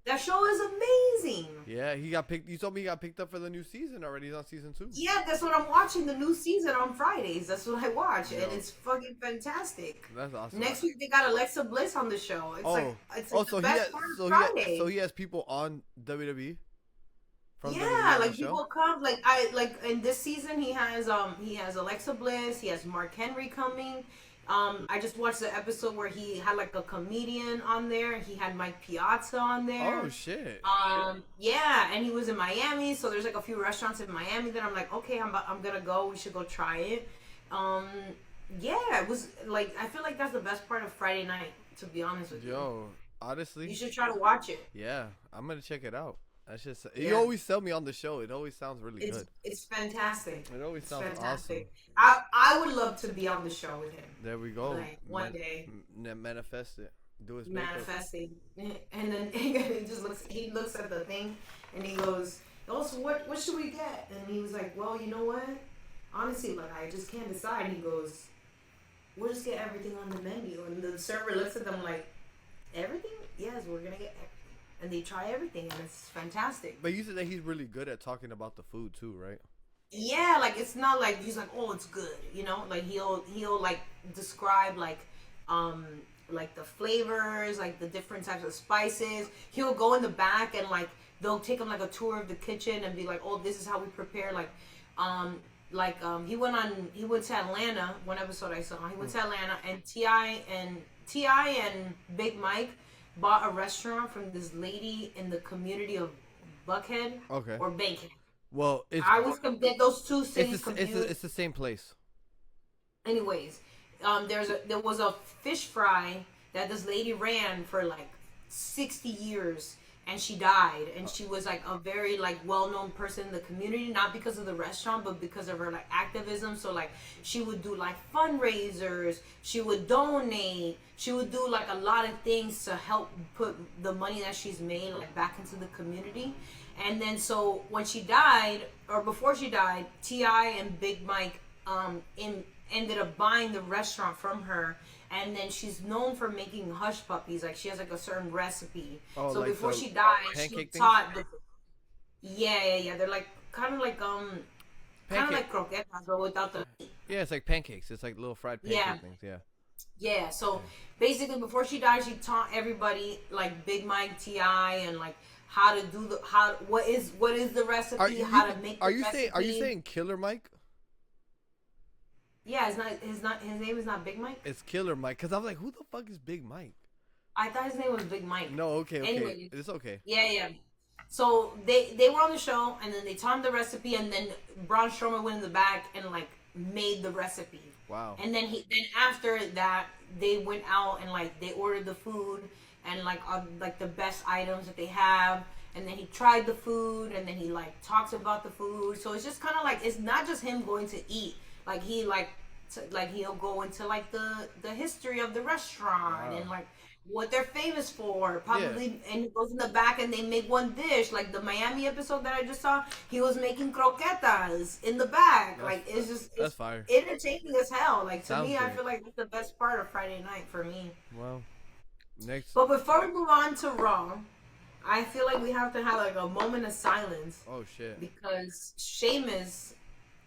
That show is amazing. Yeah, he got picked. You told me he got picked up for the new season already. He's on season 2. Yeah, that's what I'm watching. The new season on Fridays. That's what I watch, and it's fucking fantastic. That's awesome. Next week they got Alexa Bliss on the show. So he has people on WWE. People come. In this season he has Alexa Bliss. He has Mark Henry coming. I just watched the episode where he had like a comedian on there. He had Mike Piazza on there. Oh shit. Yeah, and he was in Miami. So there's like a few restaurants in Miami that I'm like, okay, I'm gonna go. We should go try it. Yeah, it was like I feel like that's the best part of Friday night. To be honest with you. Yo, honestly, you should try to watch it. Yeah, I'm gonna check it out. That's just you always sell me on the show. It always sounds really good. It's fantastic. It always sounds awesome. I would love to be on the show with him. There we go. Like, one day. Manifest it. Do his manifesting. And then he looks at the thing and he goes, "Oh, so what should we get?" And he was like, "Well, you know what? Honestly, like I just can't decide." And he goes, "We'll just get everything on the menu." And the server looks at them like, "Everything? Yes, we're gonna get everything." And they try everything, and it's fantastic. But you said that he's really good at talking about the food too, right? yeah, like it's not like he's like, oh, it's good, like he'll like describe um like the flavors, like the different types of spices. He'll go in the back and like they'll take him like a tour of the kitchen and be like, oh, this is how we prepare um he went to Atlanta. One episode I saw, he went to Atlanta, and Ti and Big Mike bought a restaurant from this lady in the community of Buckhead Okay. or Bankhead. Well, I always get those two it's cities it's confused. the same place. Anyways, there was a fish fry that this lady ran for like 60 years, and she died, and she was like a very like well-known person in the community, not because of the restaurant but because of her like activism. So like she would do like fundraisers, she would donate, she would do like a lot of things to help put the money that she's made like back into the community. And then so when she died, or before she died, Ti and Big Mike in ended up buying the restaurant from her. And then she's known for making hush puppies. Like she has like a certain recipe. Oh, So like before the she died, she pancake things. taught yeah. They're like kind of Pancake. like croquetas, but without the Yeah, it's like pancakes. It's like little fried yeah. pancake things. Yeah. Yeah, so Yeah. basically before she died, she taught everybody like Big Mike, Ti, and like how to do the how what is the Are recipe, you how to make are the you saying recipe. Killer Mike? Yeah, his name is not Big Mike. It's Killer Mike because I'm like, who the fuck is Big Mike? I thought his name was Big Mike. No, okay, Anyway, it's okay. yeah. So they were on the show, and then they taught him the recipe, and then Braun Strowman went in the back and like made the recipe. Wow. And then after that they went out and like they ordered the food and like the best items that they have, and then he tried the food, and then he like talks about the food. So it's just kind of like it's not just him going to eat. Like he like he'll go into like the history of the restaurant Wow. and like what they're famous for, Yeah. probably. And he goes in the back and they make one dish, like the Miami episode that I just saw. He was making croquetas in the back. That's Like it's just that's it's fire. entertaining as hell. Like to Sounds me, I great. feel like that's the best part of Friday night for me. Well, next. But before we move on to Raw, I feel like we have to have like a moment of silence Oh shit. because Sheamus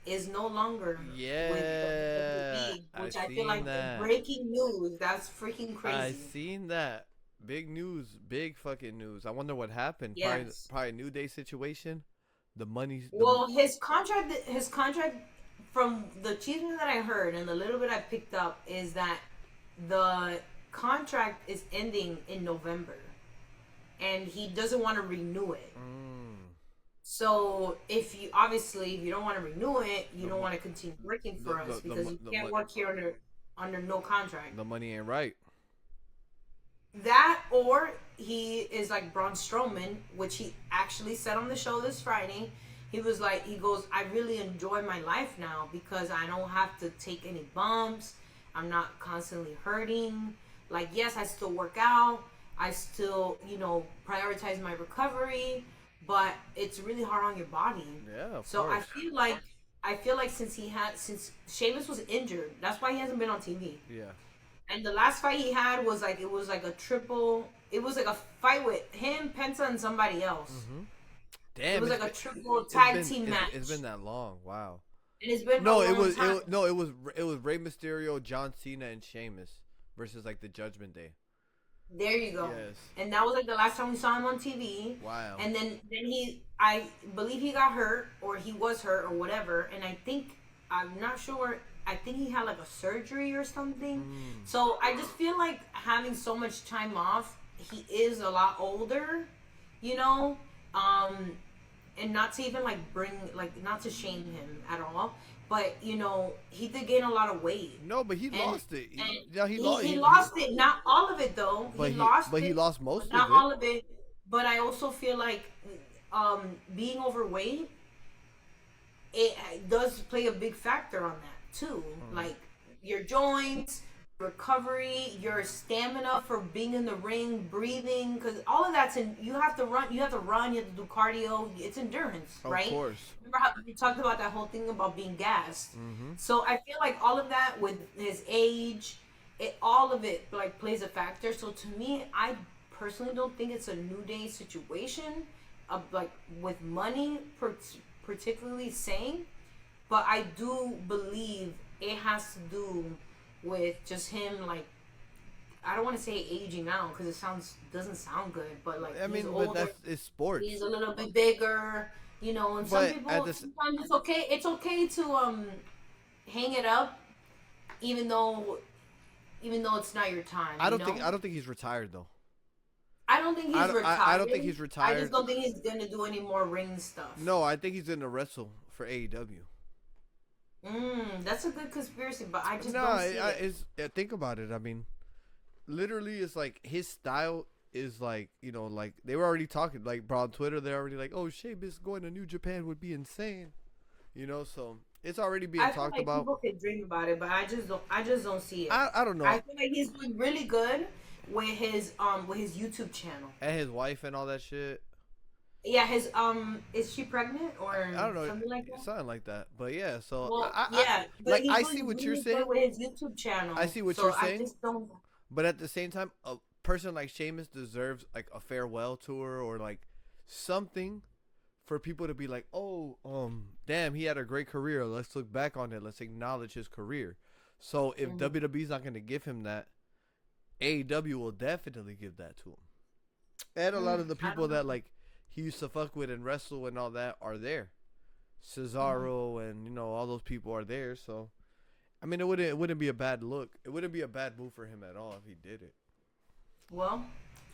is no longer with Yeah, WWE, I which I feel seen like the that. breaking news. That's freaking I crazy. seen that. Big news, big fucking news. I wonder what happened. Yes. Probably a New Day situation. The money, Well, his contract, from the achievement that I heard and the little bit I picked up, is that the contract is ending in November, and he doesn't want to renew it. mm, So if you don't want to renew it, you the don't mo- want to continue working for us because you the can't work here under no contract. the money ain't right. That, or he is like Braun Strowman, which he actually said on the show this Friday. He was like, he goes, I really enjoy my life now because I don't have to take any bumps. I'm not constantly hurting. Like, yes, I still work out. I still, prioritize my recovery, but it's really hard on your body. Yeah, of So course. I feel like since Sheamus was injured, that's why he hasn't been on TV. Yeah. And the last fight he had was like it was like a fight with him, Penta, and somebody else. Mm-hmm. It Damn. was like a triple tag team match. It's been that long. Wow. And it's been No, a it long was time. it was Rey Mysterio, John Cena, and Sheamus versus like the Judgment Day. There you go. Yes. And that was like the last time we saw him on TV. Wow. And then I believe he got hurt, or he was hurt, or whatever. And I'm not sure. I think he had like a surgery or something. So I just feel like having so much time off, he is a lot older, you know? And not to even like not to shame him at all, but he did gain a lot of weight. No, but he And, lost it. and He he lost it, not all of it though. But he It, lost most not of all it. of it. But I also feel like being overweight, it does play a big factor on that too. Like your joints, recovery, your stamina for being in the ring, breathing, because all of that's in. You have to run. You have to do cardio. It's endurance, Of right? course. Remember how we talked about that whole thing about being gassed? Mm-hmm. So I feel like all of that with his age, all of it like plays a factor. So to me, I personally don't think it's a New Day situation of like with money particularly saying. but I do believe it has to do with just him, like, I don't want to say aging out because it sounds doesn't sound good, but like I he's mean, but older, that's it's sports. he's a little bit bigger, you know. And some But at people this, sometimes it's okay. It's okay to hang it up, even though it's not your time, you know. I don't think he's retired though. I don't think he's I retired. don't think he's I just retired. don't think he's gonna do any more ring stuff. No, I think he's gonna wrestle for AEW. That's a good conspiracy, but I just No, don't see it. it's think about it. I mean, literally, it's like his style is like like they were already talking like bro on Twitter. They're already like, oh, Sheamus going to New Japan would be insane. So it's already being I feel talked like about. people could dream about it, but I just don't. I just don't see it. I don't I know. feel like he's doing really good with his YouTube channel. And his wife and all that shit. Yeah, his is she pregnant or I don't know, something like that? something like that. But yeah, so Well, I yeah, but like he's I see doing what you're really saying. good with his YouTube channel. I see what So you're I saying. just don't. But at the same time, a person like Sheamus deserves like a farewell tour or like something for people to be like, oh, damn, he had a great career. Let's look back on it. Let's acknowledge his career. So if WWE's not going to give him that, AEW will definitely give that to him. And a lot of the I people don't that know. like he used to fuck with and wrestle and all that are there. Cesaro and all those people are there. So I mean, it wouldn't be a bad look. It wouldn't be a bad move for him at all if he did it. Well,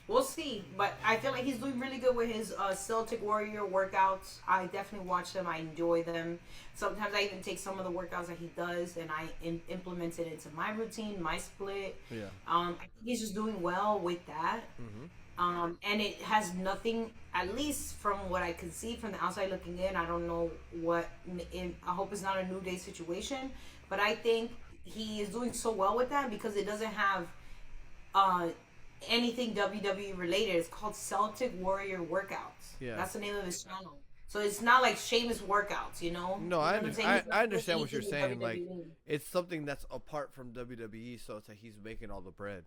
we'll see. But I feel like he's doing really good with his Celtic Warrior workouts. I definitely watch them. I enjoy them. Sometimes I even take some of the workouts that he does and I implement it into my routine, my split. Yeah. I think he's just doing well with that. And it has nothing, at least from what I can see from the outside looking in. I don't know I hope it's not a New Day situation, but I think he is doing so well with that because it doesn't have uh, anything WWE related. It's called Celtic Warrior Workouts. Yeah. That's the name of his channel. So it's not like Sheamus workouts, you know? No, You know I what I'm saying? I, He's not I understand what you're pushing saying. Like WWE. it's something that's apart from WWE, so it's like he's making all the bread.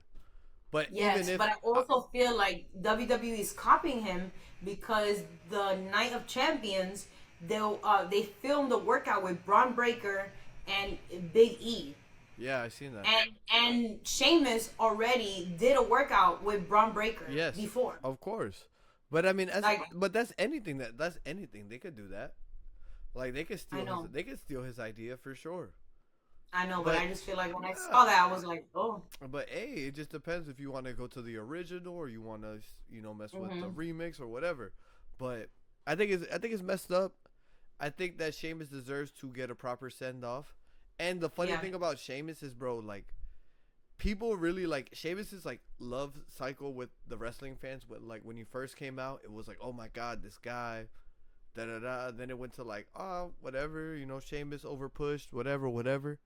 But Yes, even if but I also feel like WWE is copying him because the Night of Champions, they filmed a workout with Braun Breaker and Big E. yeah, I seen that. And Sheamus already did a workout with Braun Breaker Yes, before. of course. But I mean, Like, but that's anything that's anything they could do that. Like they could I know. they could steal his idea for sure. I know, but But I just feel like when I saw that, I was like, oh. but hey, it just depends if you want to go to the original or you want to mess with the remix or whatever. But I think it's messed up. I think that Sheamus deserves to get a proper send off. And the funny Yeah. thing about Sheamus is, bro, like people really like Sheamus's like love cycle with the wrestling fans. But like when he first came out, it was like, oh my god, this guy, da da da. Then it went to like, oh whatever, Sheamus over pushed, whatever.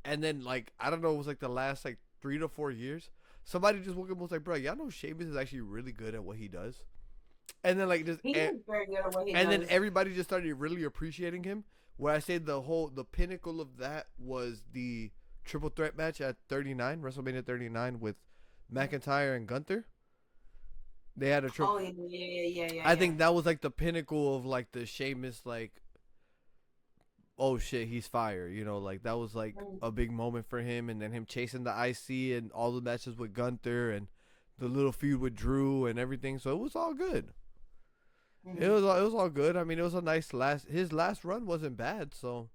And then like I don't know, it was like the last like 3 to 4 years, somebody just woke up and was like, bro, y'all know Sheamus is actually really good at what he does. And then like just He is very good at what he and does. then everybody just started really appreciating him. Where I say the pinnacle of that was the triple threat match at 39, WrestleMania 39 with McIntyre and Gunther. They had a triple. Oh, yeah. I think that was like the pinnacle of like the Sheamus like, oh shit, he's fire. Like that was like a big moment for him, and then him chasing the IC and all the matches with Gunther and the little feud with Drew and everything. So it was all good. It was all good. I mean, it was a nice his last run wasn't bad, so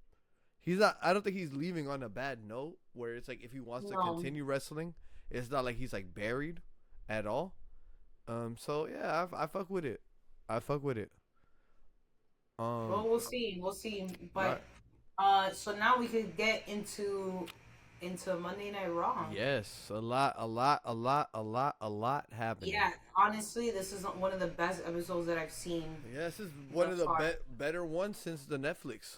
he's not. I don't think he's leaving on a bad note. Where it's like if he wants to No. continue wrestling, it's not like he's like buried at all. So yeah, I fuck with it. I fuck with it. Well, we'll see. We'll see. Right. But so now we could get into Monday Night Raw. Yes, a lot happening. Yeah, honestly, this is one of the best episodes that I've seen. Yeah, this is one of thus the far. better ones since the Netflix.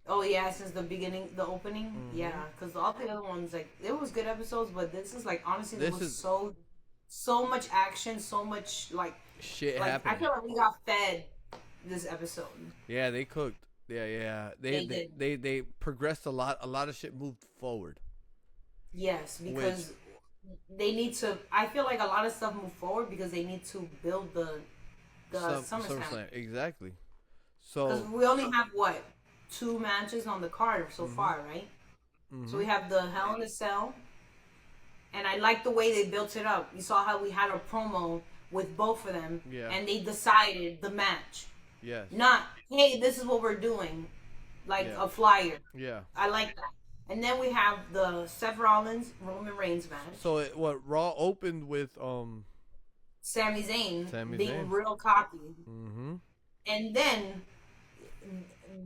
Oh yeah, since the beginning, the opening. Yeah, because all the other ones, like, it was good episodes, but this is like, honestly, there This was is- so much action, so much like Shit I happening. feel like we got fed this episode. Yeah, they cooked. Yeah. They did. They progressed a lot. A lot of shit moved forward. Yes, because they need to. I feel like a lot of stuff moved forward because they need to build the SummerSlam. Exactly. Because So we only have what two matches on the card so Mhm. far, right? So Mhm. we have the Hell in a Cell, and I like the way they built it up. You saw how we had a promo with both of them, Yeah. and they decided the match. Yes. Not, hey, this is what we're doing, like Yeah. a flyer. Yeah. I like that. And then we have the Seth Rollins Roman Reigns match. So what Raw opened with Sami Zayn Sami being Zayn. real cocky. Mhm. And then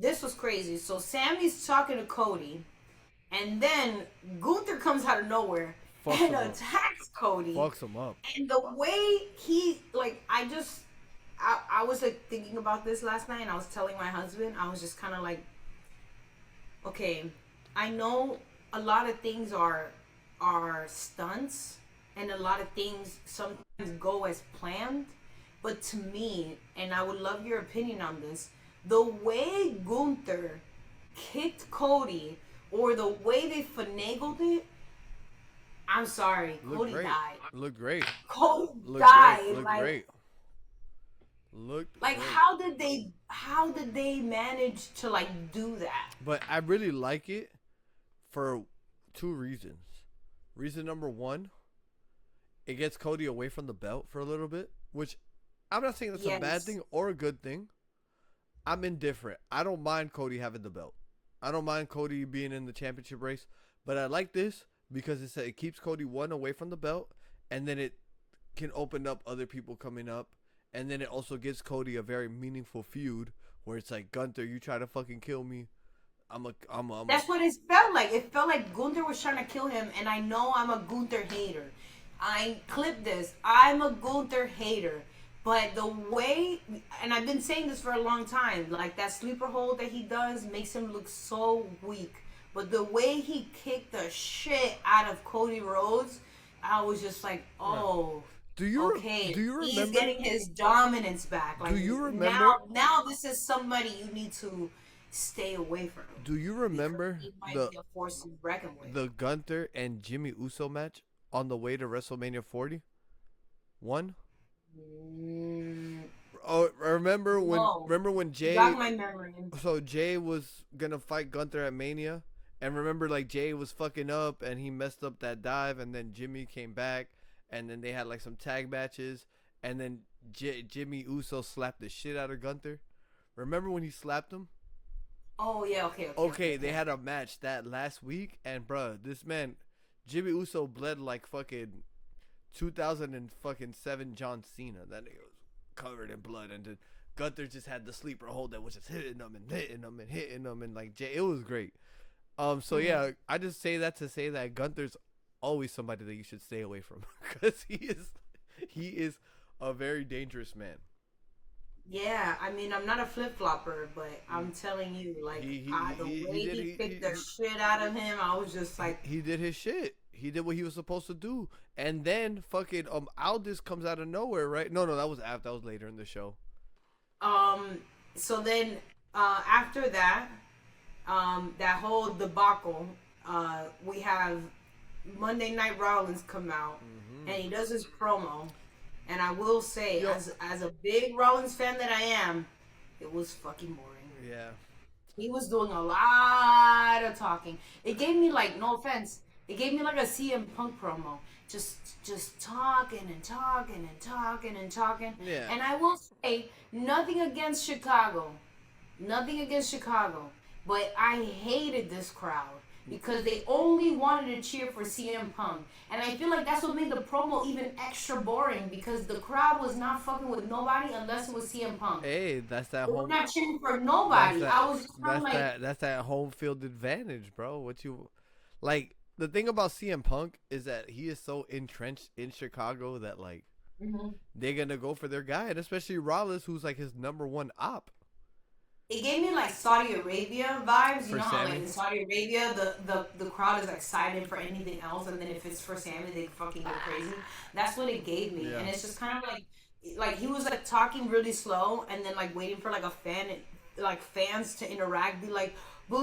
this was crazy. So Sammy's talking to Cody, and then Gunther comes out of nowhere Fucks and him up. attacks Cody. Fucks him up. And the way he like, I was like thinking about this last night, and I was telling my husband, I was just kind of like, okay, I know a lot of things are stunts, and a lot of things sometimes go as planned, but to me, and I would love your opinion on this, the way Gunther kicked Cody, or the way they finagled it, I'm sorry, Looked Cody great. died. Looked great. Cody Looked great. died. Looked Like, great. Looked like great. how did they manage to like do that? But I really like it for two reasons. Reason number one, it gets Cody away from the belt for a little bit, which I'm not saying that's a bad Yes. thing or a good thing. I'm indifferent. I don't mind Cody having the belt. I don't mind Cody being in the championship race, but I like this because it keeps Cody one away from the belt, and then it can open up other people coming up, and then it also gives Cody a very meaningful feud where it's like, Gunther, you try to fucking kill me, I'm a. That's what it felt like. It felt like Gunther was trying to kill him, and I know I'm a Gunther hater. I clip this. I'm a Gunther hater. But the way, and I've been saying this for a long time, like that sleeper hold that he does makes him look so weak. But the way he kicked the shit out of Cody Rhodes, I was just like, Yeah. oh, Do you okay, do you he's remember? getting his dominance back. Do Like you now, remember? now this is somebody you need to stay away from Do you because remember he might the be a force to be reckoned with. the Gunther and Jimmy Uso match on the way to WrestleMania 40? One. Mm, Oh, no, remember when jog Jay my memory. so Jay was gonna fight Gunther at Mania, and remember like Jay was fucking up and he messed up that dive, and then Jimmy came back, and then they had like some tag matches, and then Jimmy Uso slapped the shit out of Gunther. Remember when he slapped him? Oh yeah, okay, okay, okay, Okay, they okay. had a match that last week, and bruh, this man, Jimmy Uso bled like fucking 2007 John Cena. That nigga was covered in blood, and then Gunther just had the sleeper hold that was just hitting him and hitting him and hitting him, and like Jay, it was great. So Hmm. yeah, I just say that to say that Gunther's always somebody that you should stay away from because he is a very dangerous man. Yeah, I mean, I'm not a flip flopper, but Mm. I'm telling you, like, the He way did he kicked the shit out of him, I was just like, he did his shit. He did what he was supposed to do, and then fucking Aldis comes out of nowhere, right? No, that was after. That was later in the show. um. So then, after that, that whole debacle, we have Monday Night Rollins come out, Mm-hmm. and he does his promo, and I will say, Yo, as a big Rollins fan that I am, it was fucking boring. yeah, He was doing a lot of talking. It gave me like, no offense, it gave me like a CM Punk promo. Just talking and talking and talking and talking. yeah. And I will say, nothing against Chicago. Nothing against Chicago. But I hated this crowd because they only wanted to cheer for CM Punk. And I feel like that's what made the promo even extra boring because the crowd was not fucking with nobody unless it was CM Punk. Hey, that's that They were home. not cheering for That's nobody. that. I was just kind of like, That's that home field advantage, bro. What you like? The thing about CM Punk is that he is so entrenched in Chicago that like mhm. they're gonna go for their guy, and especially Rollins, who's like his number one op It gave me like Saudi Arabia vibes. You for know how like Sammy. in Saudi Arabia the crowd is excited for anything else, and then if it's for Sammy, they fucking go crazy. That's what it gave me, Yeah, and it's just kind of like he was like talking really slow, and then like waiting for like a like fans to interact, be like boo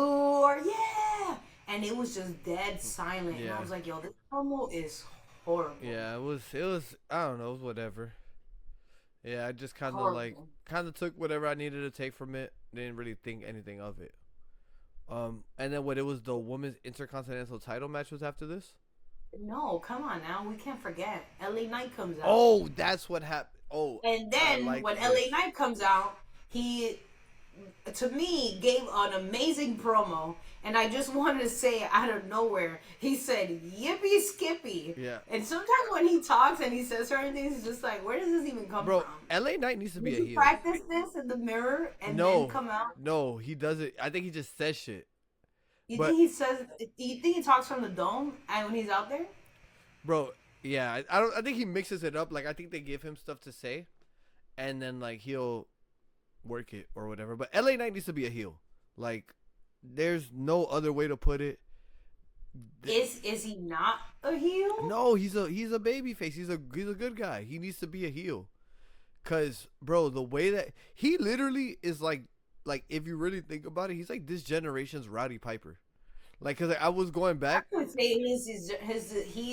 or yeah, and it was just dead silent, and I yeah, was like, yo, this promo is horrible, yeah. It was. I don't know. It was whatever. Yeah, I just horrible. kind of took whatever I needed to take from it. Didn't really think anything of it. And then what? It was the women's intercontinental title match was after this. No, come on now. We can't forget. LA Knight comes out. Oh, that's what happened. Oh, And I then like when this. LA Knight comes out, he, to me, gave an amazing promo. And I just wanted to say out of nowhere, he said, "Yippee Skippy." Yeah. And sometimes when he talks and he says certain things, it's just like, where does this even come Bro, from? LA Knight needs to be Did a he heel. practice this in the mirror and then come out? No, he doesn't. I think he just says shit. You But think he says? You think he talks from the dome and when he's out there? bro, yeah, I don't. I think he mixes it up. Like I think they give him stuff to say, and then like he'll work it or whatever. But LA Knight needs to be a heel. Like there's no other way to put it. Is he not a heel? No, he's a baby face. He's a good guy. He needs to be a heel. Cause bro, the way that he literally is like if you really think about it, he's like this generation's Roddy Piper. Like, cause like, I was going back. I would say he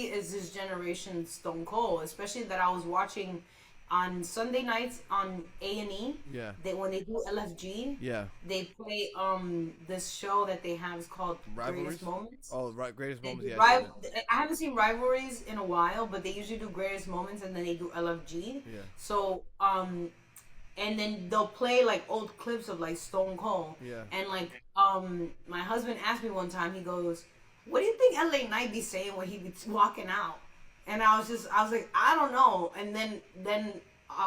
is his generation Stone Cold, especially that I was watching on Sunday nights on A&E. Yeah. When they do LFG, Yeah. they play this show that they have is called Rivalries? Greatest Moments. Oh, right. Greatest They moments. do Yeah. I've seen I haven't seen Rivalries in a while, but they usually do Greatest Moments and then they do LFG. Yeah. So and then they'll play like old clips of like Stone Cold. Yeah. And like my husband asked me one time, he goes, "What do you think LA Knight be saying when he be walking out?" And I was like, I don't know. And then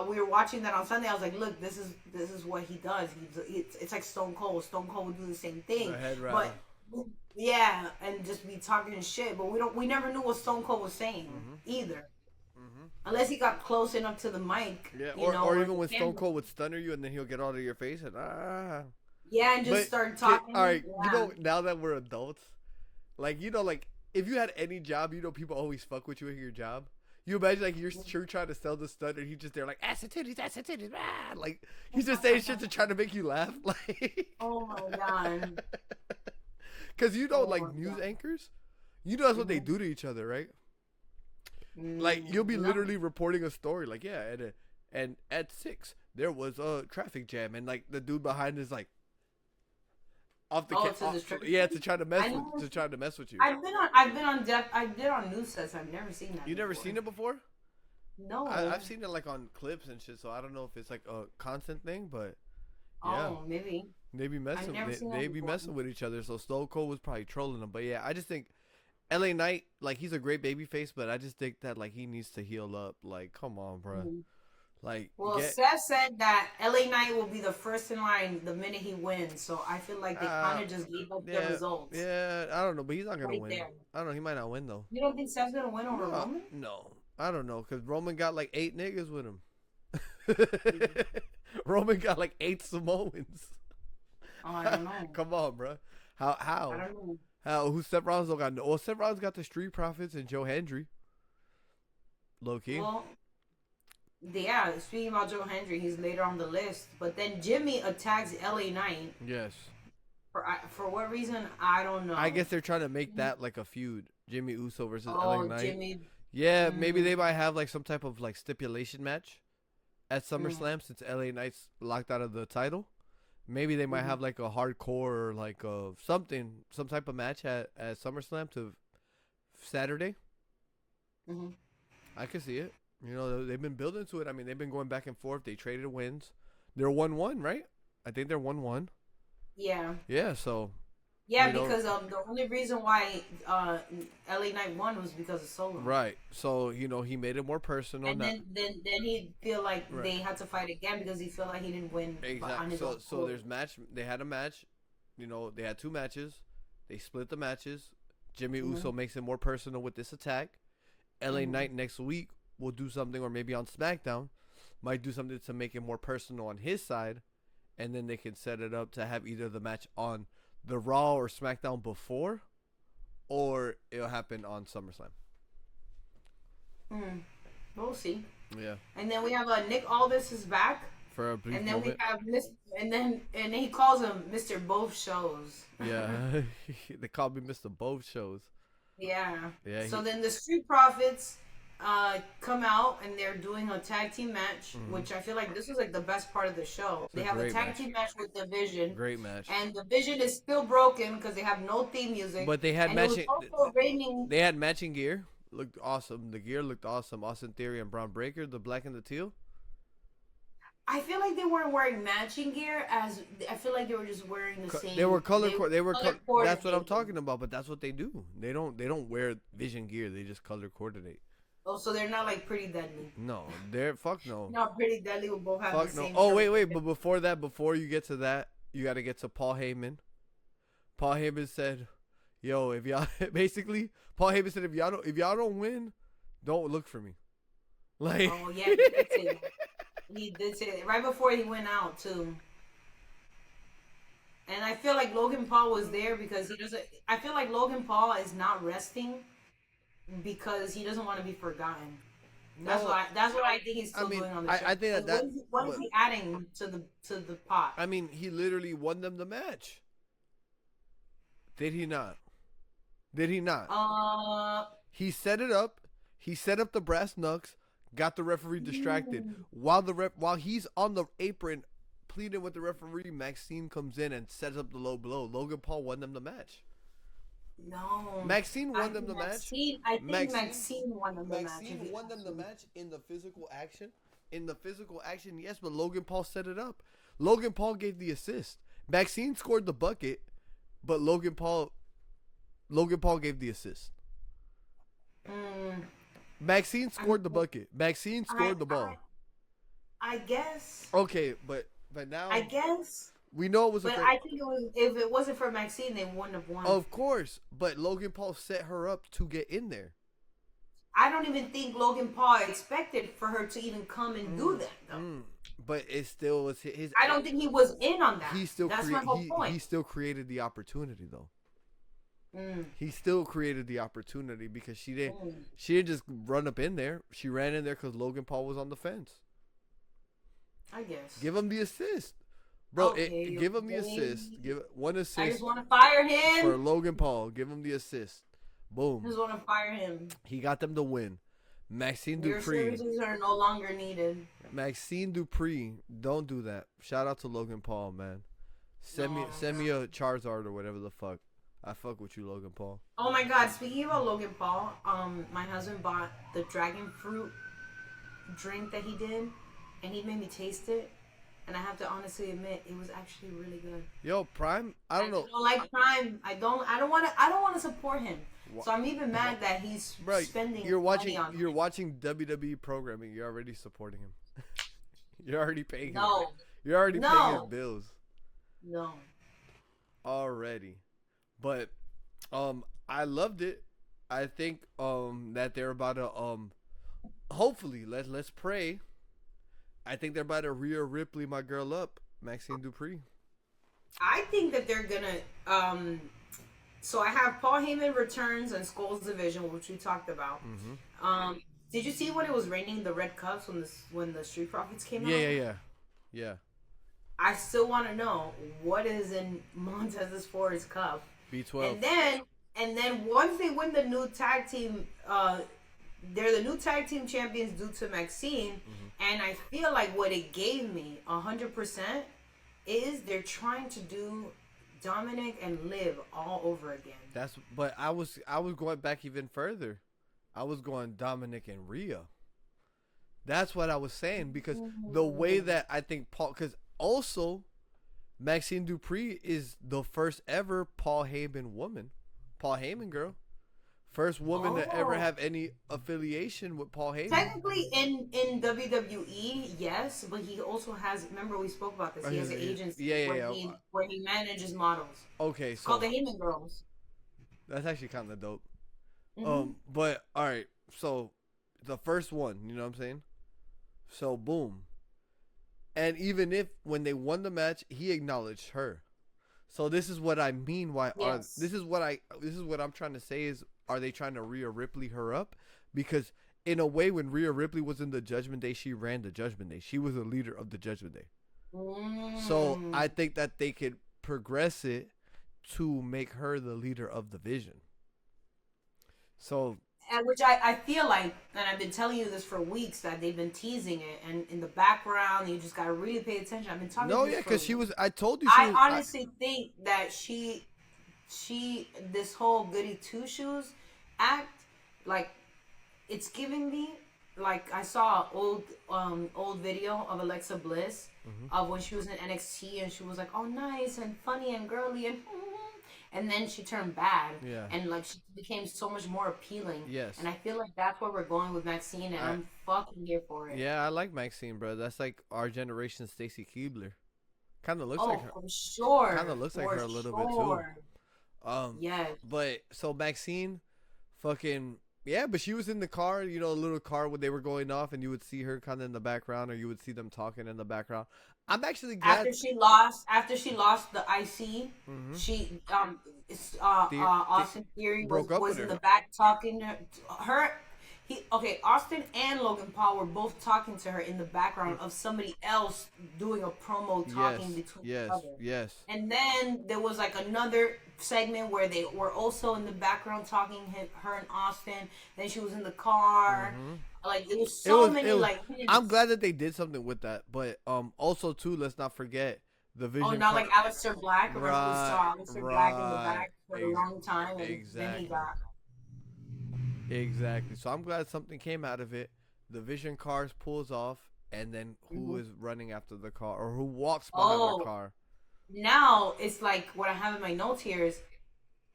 we were watching that on Sunday. I was like, look, this is what he does. It's like Stone Cold. Stone Cold would do the same thing. The head rattle. But yeah, and just be talking shit. But we never knew what Stone Cold was saying either. Unless he got close enough to the mic. Yeah, you know, or even when the Stone camera. Cold would stunner you and then he'll get all to your face and Yeah, and just But, start talking. All right, Yeah. you know, now that we're adults, like if you had any job, people always fuck with you in your job. You imagine like you're trying to sell the stunt and he's just there like ass and titties, like he's just saying shit to try to make you laugh, like. Oh my god. Cause Oh like my news God. anchors, that's what they do to each other, right? Like you'll be No. literally reporting a story, like and at 6 there was a traffic jam, and like the dude behind is like off the to try to mess with you. I've been on news sets. I've never seen that. You never before. seen it before? No. I've seen it like on clips and shit, so I don't know if it's like a constant thing, but yeah, Oh, maybe. they be messing. never seen that They be before. messing with each other. So Stone Cold was probably trolling them, but yeah, I just think LA Knight, like he's a great baby face, but I just think that like he needs to heal up. Like, come on, bro. Mhm. Like, Well, Seth said that LA Knight will be the first in line the minute he wins. So I feel like they kind of just gave up their results. Yeah, I don't know, but he's not gonna Right win. there. I don't know. He might not win though. You don't think Seth's gonna win over Roman? No, I don't know, cause Roman got like 8 niggas with him. Roman got like 8 Samoans. Oh, I don't know. Come on, bro. How? I don't know. How? Who? Seth Rollins don't got no. Well, Seth Rollins got the Street Profits and Joe Hendry. Low key. Well, yeah. Speaking about Joe Hendry, he's later on the list. But then Jimmy attacks LA Knight. Yes. For what reason? I don't know. I guess they're trying to make that like a feud. Jimmy Uso versus LA Knight. Jimmy. Yeah, maybe they might have like some type of like stipulation match at SummerSlam since LA Knight's locked out of the title. Maybe they might have like a hardcore or like some type of match at SummerSlam to Saturday. Mhm. I could see it. You know, they've been building to it. I mean, they've been going back and forth. They traded wins. They're 1-1, right? I think they're 1-1. Yeah. Yeah, so. Yeah, you know, because the only reason why LA Knight won was because of Solo. Right. So, he made it more personal. And then he feel like Right. they had to fight again because he felt like he didn't win. On Exactly. his own So accord. there's match. They had a match. They had 2 matches. They split the matches. Jimmy Uso makes it more personal with this attack. LA Knight next week will do something, or maybe on SmackDown, might do something to make it more personal on his side, and then they can set it up to have either the match on the Raw or SmackDown before, or it'll happen on SummerSlam. We'll see. Yeah. And then we have Nick Aldis is back. For a brief And then moment. we have and he calls him Mr. Both Shows. Yeah. They called me Mr. Both Shows. Yeah. Yeah. So then the Street Profits come out and they're doing a tag team match, which I feel like this was like the best part of the show. It's They a have a great tag match. team match with Division, Great match. and Division is still broken because they have no theme music. But they had And it was matching. also raining. They had matching gear. Looked awesome. The gear looked awesome. Austin Theory and Braun Breaker, the black and the teal. I feel like they weren't wearing matching gear. As I feel like they were just wearing the same. They were color. That's what I'm coordinated. talking about. But that's what they do. They don't wear Vision gear. They just color coordinate. Oh, so they're not like Pretty Deadly. No, they're fuck no. Not Pretty Deadly. We both have Fuck the no. same. Oh shirt. wait. But before that, before you get to that, you got to get to Paul Heyman. Paul Heyman said, "Yo, if y'all basically Paul Heyman said if y'all don't win, don't look for me." Like. Oh yeah, he did say that. He did say that right before he went out too. And I feel like Logan Paul was there because he doesn't. I feel like Logan Paul is not resting because he doesn't want to be forgotten. That's No, why. That's what I think he's still doing on the show. I think that What is he adding to the pot? I mean, he literally won them the match. Did he not? Did he not? He set it up. He set up the brass knucks. Got the referee distracted. While he's on the apron pleading with the referee, Maxine comes in and sets up the low blow. Logan Paul won them the match. No. Maxine won them the match. I think Maxine won them the match. Maxine won them the match in the physical action. In the physical action, yes, but Logan Paul set it up. Logan Paul gave the assist. Maxine scored the bucket, but Logan Paul gave the assist. Maxine scored the bucket. Maxine scored the ball. I guess. Okay, but now I guess. We know it was. But I think it was. If it wasn't for Maxine, they wouldn't have won. Of course, but Logan Paul set her up to get in there. I don't even think Logan Paul expected for her to even come and do that, though. But it still was his. I don't think he was in on that. That's my whole point. He still created the opportunity, though. He still created the opportunity because she didn't just run up in there. She ran in there because Logan Paul was on the fence. I guess. Give him the assist, bro. Give him the assist. Give one assist. I just want to fire him for Logan Paul. Give him the assist. Boom. I just want to fire him. He got them to win. Maxine Your Dupree. services are no longer needed. Maxine Dupree. Don't do that. Shout out to Logan Paul, man. Send me a Charizard or whatever the fuck. I fuck with you, Logan Paul. Oh my God! Speaking about Logan Paul, my husband bought the dragon fruit drink that he did, and he made me taste it, and I have to honestly admit it was actually really good. Yo, Prime, I don't know. I don't like Prime. I don't want to support him. So I'm even mad that he's spending. You're watching. Money on You're watching WWE programming. You're already supporting him. You're already paying him. No. You're already paying his bills. No. Already. But I loved it. I think that they're about to hopefully let's pray. I think they're about to Rhea Ripley my girl up, Maxine Dupree. I think that they're gonna so I have Paul Heyman returns and Skull's division, which we talked about. Did you see when it was raining the red cups when the Street Profits came out? Yeah. I still want to know what is in Montez's Ford's cup. B12. And then once they win the new tag team, they're the new tag team champions due to Maxine. And I feel like what it gave me 100% is they're trying to do Dominic and Liv all over again. But I was going back even further. I was going Dominic and Rhea. That's what I was saying because the way that I think Paul, because also Maxine Dupree is the first ever Paul Heyman woman. Paul Heyman girl. First woman to ever have any affiliation with Paul Heyman. Technically in WWE, yes, but he also has, remember we spoke about this, he has an agency where he manages models. Okay, it's called the Heyman Girls. That's actually kind of dope. But alright, so the first one, you know what I'm saying? So boom. And even if when they won the match, he acknowledged her. So this is what I mean. This is what I'm trying to say is, are they trying to Rhea Ripley her up? Because in a way, when Rhea Ripley was in the Judgment Day, she ran the Judgment Day. She was the leader of the Judgment Day. So I think that they could progress it to make her the leader of the Vision. So And which I feel like, and I've been telling you this for weeks, that they've been teasing it, and in the background, you just gotta really pay attention. I've been talking No, this yeah, for because she weeks. was. I told you she I was. honestly think that this whole goody two shoes act, like, it's giving me, like, I saw old video of Alexa Bliss Mhm. of when she was in NXT, and she was like, oh, nice and funny and girly and then she turned bad, Yeah. and like she became so much more appealing. Yes. And I feel like that's where we're going with Maxine, and I. I'm fucking here for it. Yeah, I like Maxine, bro. That's like our generation Stacy Keibler. Kind of looks like Oh, her. for Kind sure, of looks like for her a little bit too. sure. Yes. But so Maxine, fucking yeah, but she was in the car, you know, a little car when they were going off, and you would see her kind of in the background, or you would see them talking in the background. I'm actually glad. After she lost the IC, Hmm. she The, the Austin Theory broke up with was in her. the back talking to her. Austin and Logan Paul were both talking to her in the background of somebody else doing a promo talking Yes, between each yes, other. yes. And then there was like another segment where they were also in the background talking, her and Austin. Then she was in the car. Hmm. Like, it was It so was. many It was. like I'm hints. glad that they did something with that, but also too, let's not forget the Oh, Vision not car. like Aleister Black. Remember, we Right, saw Aleister Black in the right. back for a long time, and then he Exactly. got. Exactly. So I'm glad something came out of it. The Vision cars pulls off, and then who Mhm. is running after the car, or who walks behind the Oh, car? now it's like what I have in my notes here is,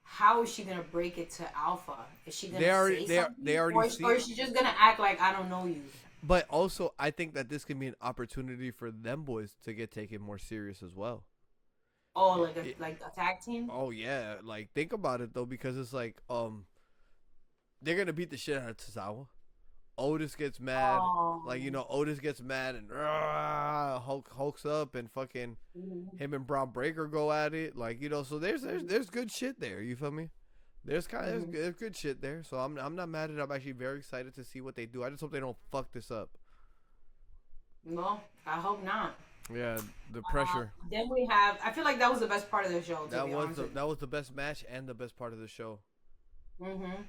how is she gonna break it to Alpha? Is she They gonna already say they something, already or see. is she just gonna act like I don't know you? But also, I think that this can be an opportunity for them boys to get taken more serious as well. Oh, It, it, like a tag team? oh yeah, like think about it though, because it's like they're gonna beat the shit out of Tozawa. Otis gets mad, like Oh. you know, Otis gets mad and hulks up, and fucking Mhm. him and Braun Breaker go at it, like you know. So there's good shit there. You feel me? Mhm. There's good shit there. So I'm not mad at it. I'm actually very excited to see what they do. I just hope they don't fuck this up. Well, I hope not. Yeah, the pressure. Then we have. I feel like that was the best part of the show, to be honest with That was the best match and the best part of the show. you.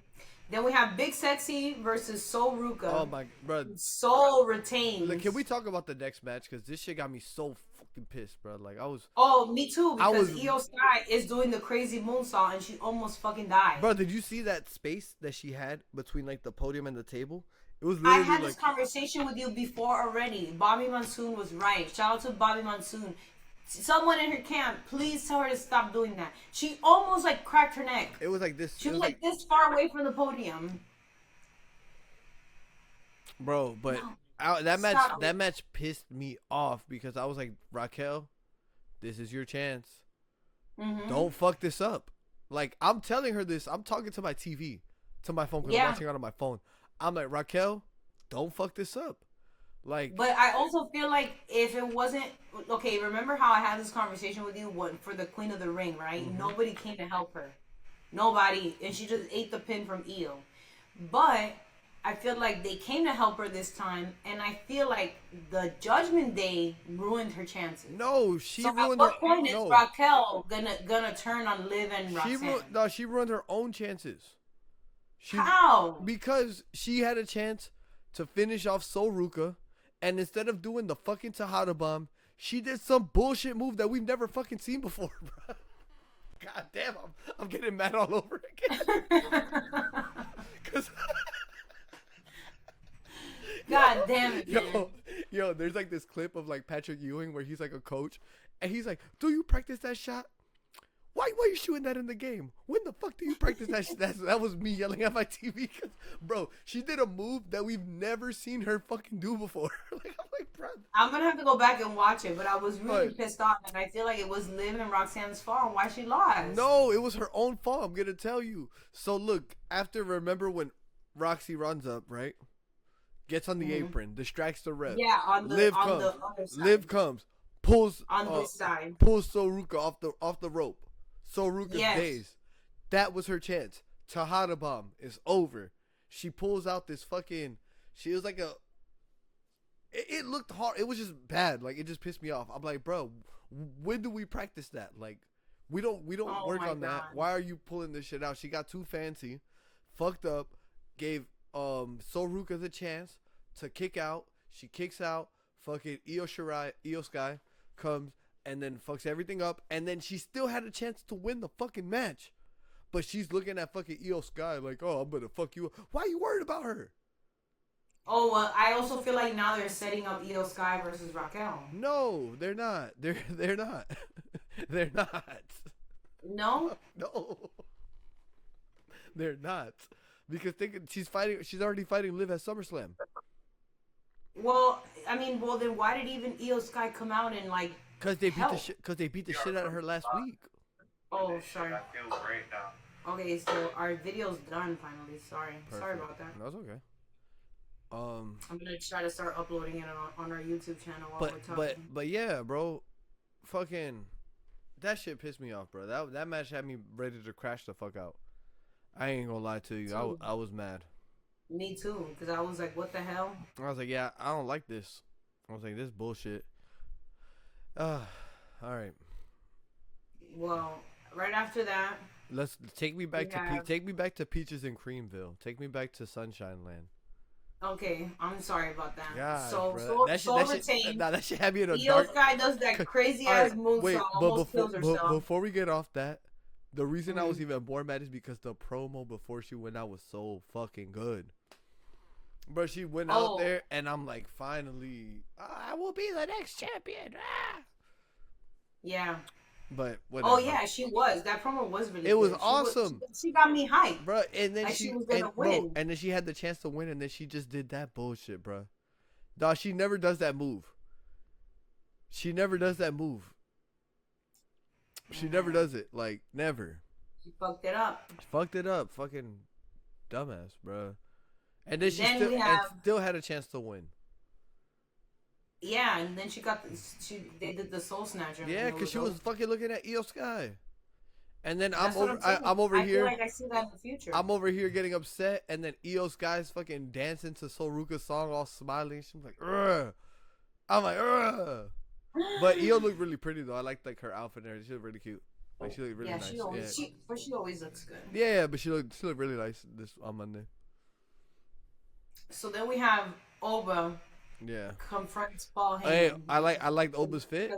Then we have Big Sexy versus Soul Oh Ruka. my, bro. Soul Like, retains. can we talk about the next match? Because this shit got me so fucking pissed, bro. Like Oh, me too, I because was, Io Sky is doing the crazy moonsault and she almost fucking died. bro. Did you see that space that she had between like the podium and the table? It was I literally had this like, conversation with you before already. Bobby Monsoon was right. Shout out to Bobby Monsoon. Someone in her camp, please tell her to stop doing that. She almost like cracked her neck. it was like this. She It was was like, like this far away from the podium. bro. But No, that stop. match pissed me off because I was like, Raquel, this is your chance. Mm-hmm. Don't fuck this up. Like I'm telling her this. I'm talking to my TV, to my phone because I'm Yeah. watching it on my phone. I'm like, Raquel, don't fuck this up. Like, But I also feel like if it wasn't okay, remember how I had this conversation with you for the Queen of the Ring, right? Mhm. Nobody came to help her. Nobody, and she just ate the pin from Io. But I feel like they came to help her this time, and I feel like the Judgment Day ruined her chances. no, she So at ruined her. what point is No, Raquel gonna turn on Liv and Roxanne? she ruined her own chances. She How? because she had a chance to finish off Soruka, and instead of doing the fucking Tejada bomb, she did some bullshit move that we've never fucking seen before, bro. God damn, I'm getting mad all over again. Cause God damn it, man. yo, there's like this clip of like Patrick Ewing where he's like a coach, and he's like, "Do you practice that shot? Why are you shooting that in the game? When the fuck do you practice that?" That was me yelling at my TV, cause, bro, she did a move that we've never seen her fucking do before. Like I'm like, bro. I'm gonna have to go back and watch it, but I was really But pissed off, and I feel like it was Liv and Roxanne's fault why she lost. no, it was her own fault. I'm gonna tell you. So look, remember when Roxy runs up, right? Gets on the Mhm. apron, distracts the ref. Yeah, on the Liv on comes. the other side. Liv comes, pulls On this side. pulls Soruka off the rope. Soruka's Yes. dazed. That was her chance. Tejada bomb is over. She pulls out this fucking. She was like a. It looked hard. It was just bad. Like it just pissed me off. I'm like, bro, when do we practice that? Like, we don't Oh work my on that. God. Why are you pulling this shit out? She got too fancy, fucked up. gave Sol Ruka the chance to kick out. She kicks out. Fucking Io Sky comes and then fucks everything up. And then she still had a chance to win the fucking match. But she's looking at fucking Io Sky like, oh, I'm gonna fuck you up. Why are you worried about her? Oh, well, I also feel like now they're setting up Io Sky versus Raquel. No, they're not. They're not. They're not. No? No. They're not. Because she's already fighting Liv at SummerSlam. Well, I mean, then why did even Io Sky come out and like? Because they beat the shit out of her last week. Oh, sorry. I feel great now. Okay, so our video's done finally. Sorry. Perfect. Sorry about that. That's okay. I'm gonna try to start uploading it on our YouTube channel while we're talking. But yeah, bro, fucking that shit pissed me off, bro. That match had me ready to crash the fuck out. I ain't gonna lie to you. I was mad. Me too, because I was like, what the hell? I was like, yeah, I don't like this. I was like, this bullshit. All right. Well, right after that, Let's take me back to Peaches and Creamville. Take me back to Sunshine Land. okay, I'm sorry about that. God, so retained. That shit had me in a Io dark. Sky does that crazy ass moonsault, almost kills herself. Before we get off that, the reason I was even more mad is because the promo before she went out was so fucking good. But she went out there, and I'm like, finally, I will be the next champion. Ah! Yeah. But whatever. Oh yeah, she was. That promo was really. It was awesome. She got me hyped, bro. And then like she was gonna win. and then she had the chance to win, and then she just did that bullshit, bro. Dawg, she never does that move. She never does that move. She never does it. Like, never. She fucked it up. Fucked it up. Fucking dumbass, bro. And then she still had a chance to win. Yeah, and then they did the Soul Snatcher. Yeah, because she was fucking looking at Io Sky. And then I'm over here. I feel like I see that in the future. I'm over here getting upset, and then Io Sky's fucking dancing to Sol Ruka's song, all smiling. She's like, ugh. I'm like, ugh. But Io looked really pretty though. I liked her outfit and everything. She looked really cute. Like she looked really nice. She always looks good. Yeah, but she looked really nice on Monday. So then we have Oba. Yeah. Confronts Paul Heyman. Hey, I liked Oba's fit.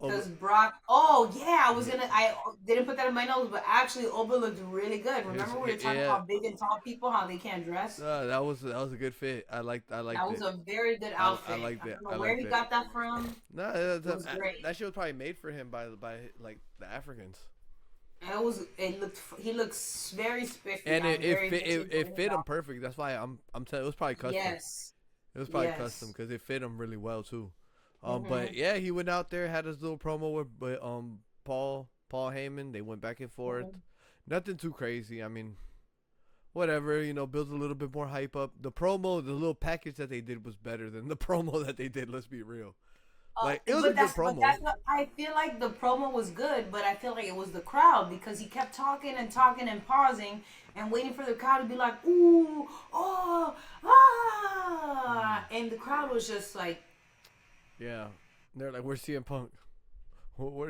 Because Brock. Oh yeah, I didn't put that in my notes, but actually Oba looked really good. Remember we were talking about big and tall people, how they can't dress. That was a good fit. I liked it. That was a very good outfit. I liked it. I don't know where he got that from. No, it was great. That shit was probably made for him by like the Africans. He looks very spiffy. And it fit him perfect. That's why I'm telling you, it was probably custom. Yes. It was probably custom because it fit him really well too. But yeah, he went out there, had his little promo with Paul Heyman. They went back and forth. Nothing too crazy. I mean, whatever, builds a little bit more hype up. The promo, the little package that they did was better than the promo that they did. Let's be real. Like it was a good promo. I feel like the promo was good, but I feel like it was the crowd because he kept talking and pausing and waiting for the crowd to be like, ooh, oh, ah, and the crowd was just like, yeah, they're like, we're CM Punk.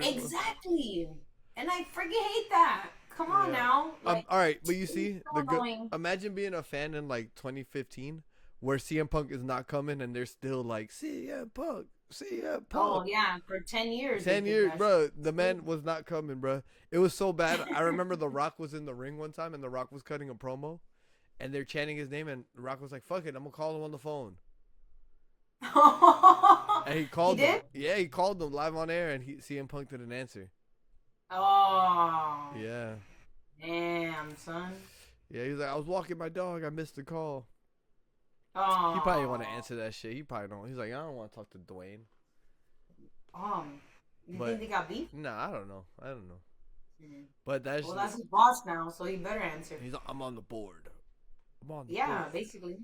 Exactly, and I freaking hate that. Come on now. Like, all right, but you see, imagine being a fan in like 2015 where CM Punk is not coming and they're still like CM Punk. Oh yeah, for 10 years. 10 years, bro. The man was not coming, bro. It was so bad. I remember The Rock was in the ring one time, and The Rock was cutting a promo, and they're chanting his name, and The Rock was like, "Fuck it, I'm gonna call him on the phone." And he called him. Yeah, he called him live on air, and CM Punk didn't answer. Oh. Yeah. Damn, son. Yeah, he was like, I was walking my dog. I missed the call. Oh. He probably want to answer that shit. He probably don't. He's like, I don't want to talk to Dwayne. You think they got beef? Nah, I don't know. But that's his boss now, so he better answer. He's like, I'm on the board. Board. Basically.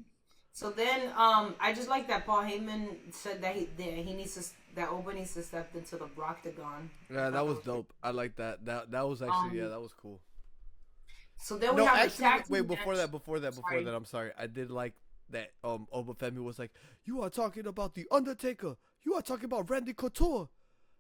So then, I just like that Paul Heyman said that that Oba needs to step into the Broctagon. Yeah, that was dope. I like that. That was actually that was cool. So then we have before that, I'm sorry. I did like that Oba Femi was like, you are talking about The Undertaker. You are talking about Randy Couture.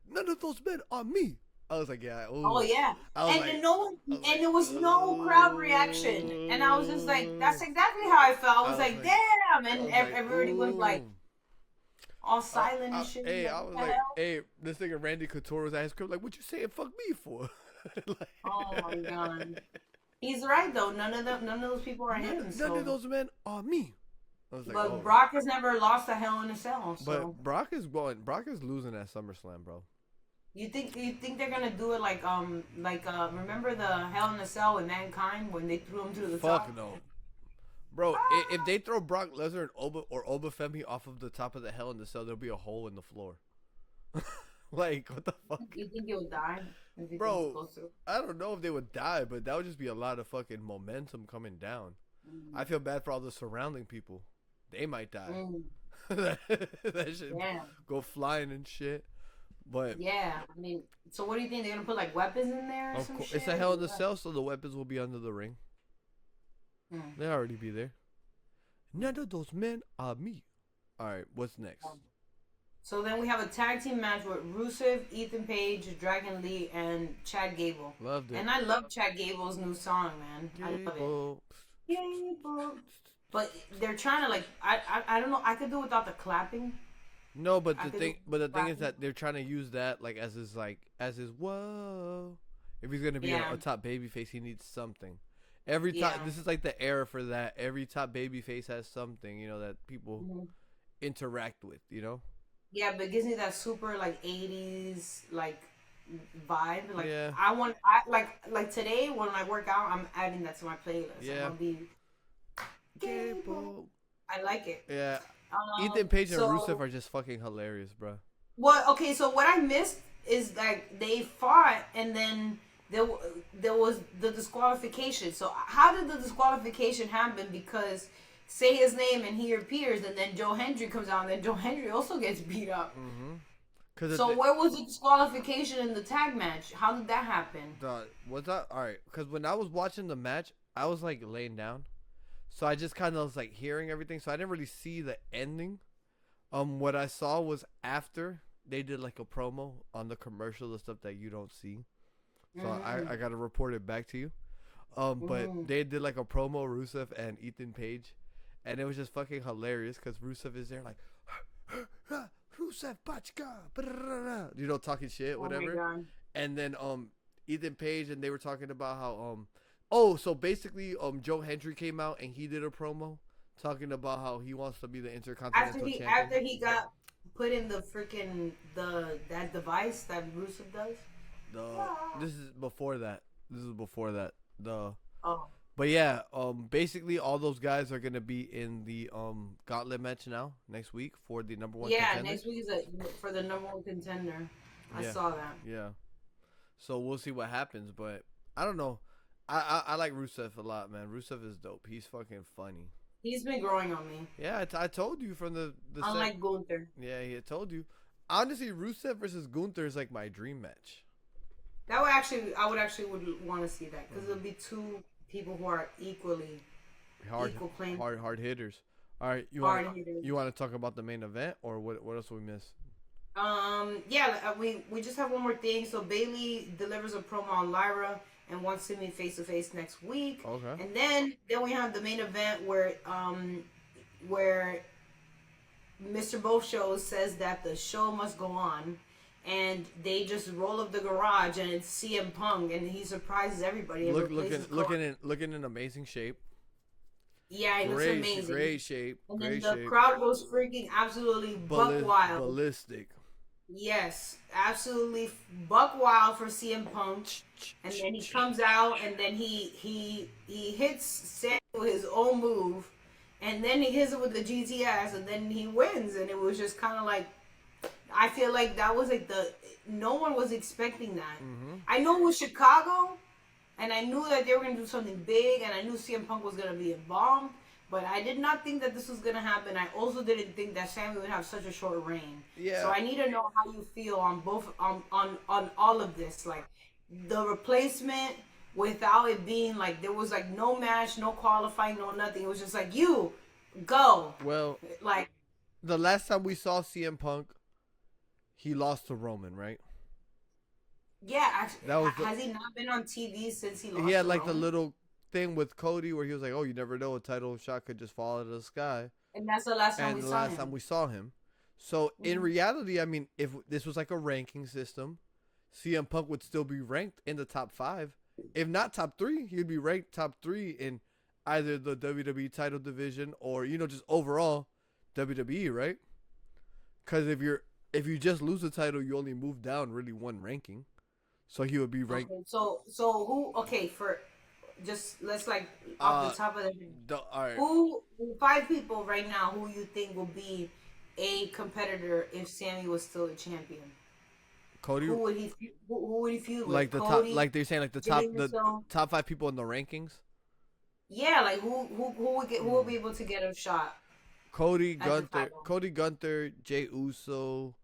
None of those men are me. I was like, yeah. Oh Ooh. yeah, I was and like, then no one, I was and like, there was no crowd reaction, and I was just like, that's exactly how I felt. I I was was like, like, damn, I and was like, everybody was like ooh. all silent and shit. Hey, Like, I what was the like, hell? hey, this nigga Randy Couture was asking, like, what you saying fuck me for? Like, Oh my god, he's right though. None of those people are him. none of So, those men are me. I was like, but oh. Brock has never lost a Hell in a Cell. So, But Brock is losing at SummerSlam, bro. you think they're gonna do it like remember the Hell in a Cell with Mankind when they threw him to the Fuck top? no. Bro, if they throw Brock Lesnar and Oba Femi off of the top of the Hell in the Cell, there'll be a hole in the floor. Like, what the fuck? You think he'll die if he comes Bro, closer? I don't know if they would die, but that would just be a lot of fucking momentum coming down. I Mm. feel bad for all the surrounding people. They might die. Mm. That should Yeah. go flying and shit. But Yeah, I mean, so what do you think they're gonna put like weapons in there or of some course, shit? it's a Hell in the Cell, so the weapons will be under the ring. Mm. They'll already be there. None of those men are me. All right, what's next? So then we have a tag team match with Rusev, Ethan Page, Dragon Lee, and Chad Gable. Loved it. And I love Chad Gable's new song, man. I love it. Gable. Gable. But they're trying to like, I don't know. I could do without the clapping. No, but I the could thing, do but the thing is clapping. that they're trying to use that like as his whoa. If he's gonna be Yeah. a top babyface, he needs something. Every time, Yeah. this is like the era for that. Every top babyface has something, that people Mhm. interact with. Yeah, but it gives me that super like '80s like vibe. Like Yeah. I like today when I work out, I'm adding that to my playlist. Yeah. I'm gonna be Gable. I like it. Yeah. Ethan Page and So Rusev are just fucking hilarious, bro. okay, so what I missed is like they fought and then there was the disqualification. So how did the disqualification happen? Because say his name and he appears, and then Joe Hendry comes out, and then Joe Hendry also gets beat up. Mm-hmm. So where was the disqualification in the tag match? How did that happen? Was that all right? Because when I was watching the match, I was like laying down, so I just kind of was like hearing everything. So I didn't really see the ending. What I saw was after they did like a promo on the commercial, the stuff that you don't see. So I gotta report it back to you. But they did like a promo, Rusev and Ethan Page, and it was just fucking hilarious because Rusev is there like, Rusev Pachka, talking shit, whatever. Oh my God. And then Ethan Page, and they were talking about how so basically Joe Hendry came out and he did a promo talking about how he wants to be the Intercontinental Champion. After he got put in the freaking that device that Rusev does. This is before that. Oh. But yeah, basically all those guys are gonna be in the gauntlet match now next week for the number one. Yeah, contender. next week is for the number one contender. I Yeah. saw that. Yeah. So we'll see what happens, but I don't know. I like Rusev a lot, man. Rusev is dope. He's fucking funny. He's been growing on me. Yeah, I told you from the Unlike Gunther. Yeah, he told you. Honestly, Rusev versus Gunther is like my dream match. I would actually want to see that because it'll be two people who are equally equal playing. hard hitters. All right, you Hard want hitters. to talk about the main event or what else we miss? Yeah, we just have one more thing. So Bailey delivers a promo on Lyra and wants to meet face to face next week. Okay. And then we have the main event where Mr. Both Shows says that the show must go on, and they just roll up the garage and it's CM Punk and he surprises everybody. And Looking in amazing shape. Yeah, it looks amazing. Great shape. And great then the shape. crowd goes freaking absolutely buck wild. Ballistic. Yes, absolutely buck wild for CM Punk. And then he comes out and then he hits Sam with his own move. And then he hits it with the GTS and then he wins. And it was just kind of like, I feel like that was like no one was expecting that. Mm-hmm. I know it was Chicago. And I knew that they were going to do something big. And I knew CM Punk was going to be involved. But I did not think that this was going to happen. I also didn't think that Sammy would have such a short reign. Yeah. So I need to know how you feel on both on all of this. Like the replacement without it being like there was like no match, no qualifying, no nothing. It was just like you go. Well, like the last time we saw CM Punk, he lost to Roman, right? Yeah, actually, That was has he not been on TV since he he lost had to like the Roman? little thing with Cody where he was like, "Oh, you never know, a title shot could just fall out of the sky." And that's the last time And we the saw last time him. we saw him, so in Hmm. reality, I mean, if this was like a ranking system, CM Punk would still be ranked in the top 5, if not top 3. He'd be ranked top 3 in either the WWE title division or just overall WWE, right? Because if you just lose the title, you only move down really one ranking. So he would be ranked. Okay, so who? Okay, for just let's like off the Uh, top of the all right, who five people right now who you think will be a competitor if Sammy was still a champion? Cody, Who would he feud with? like the top, Cody, like they're saying, like the Jameson. top 5 people in the rankings. Yeah, like who would get who will Hmm. be able to get a shot Cody at the Gunther, title? Jay Uso,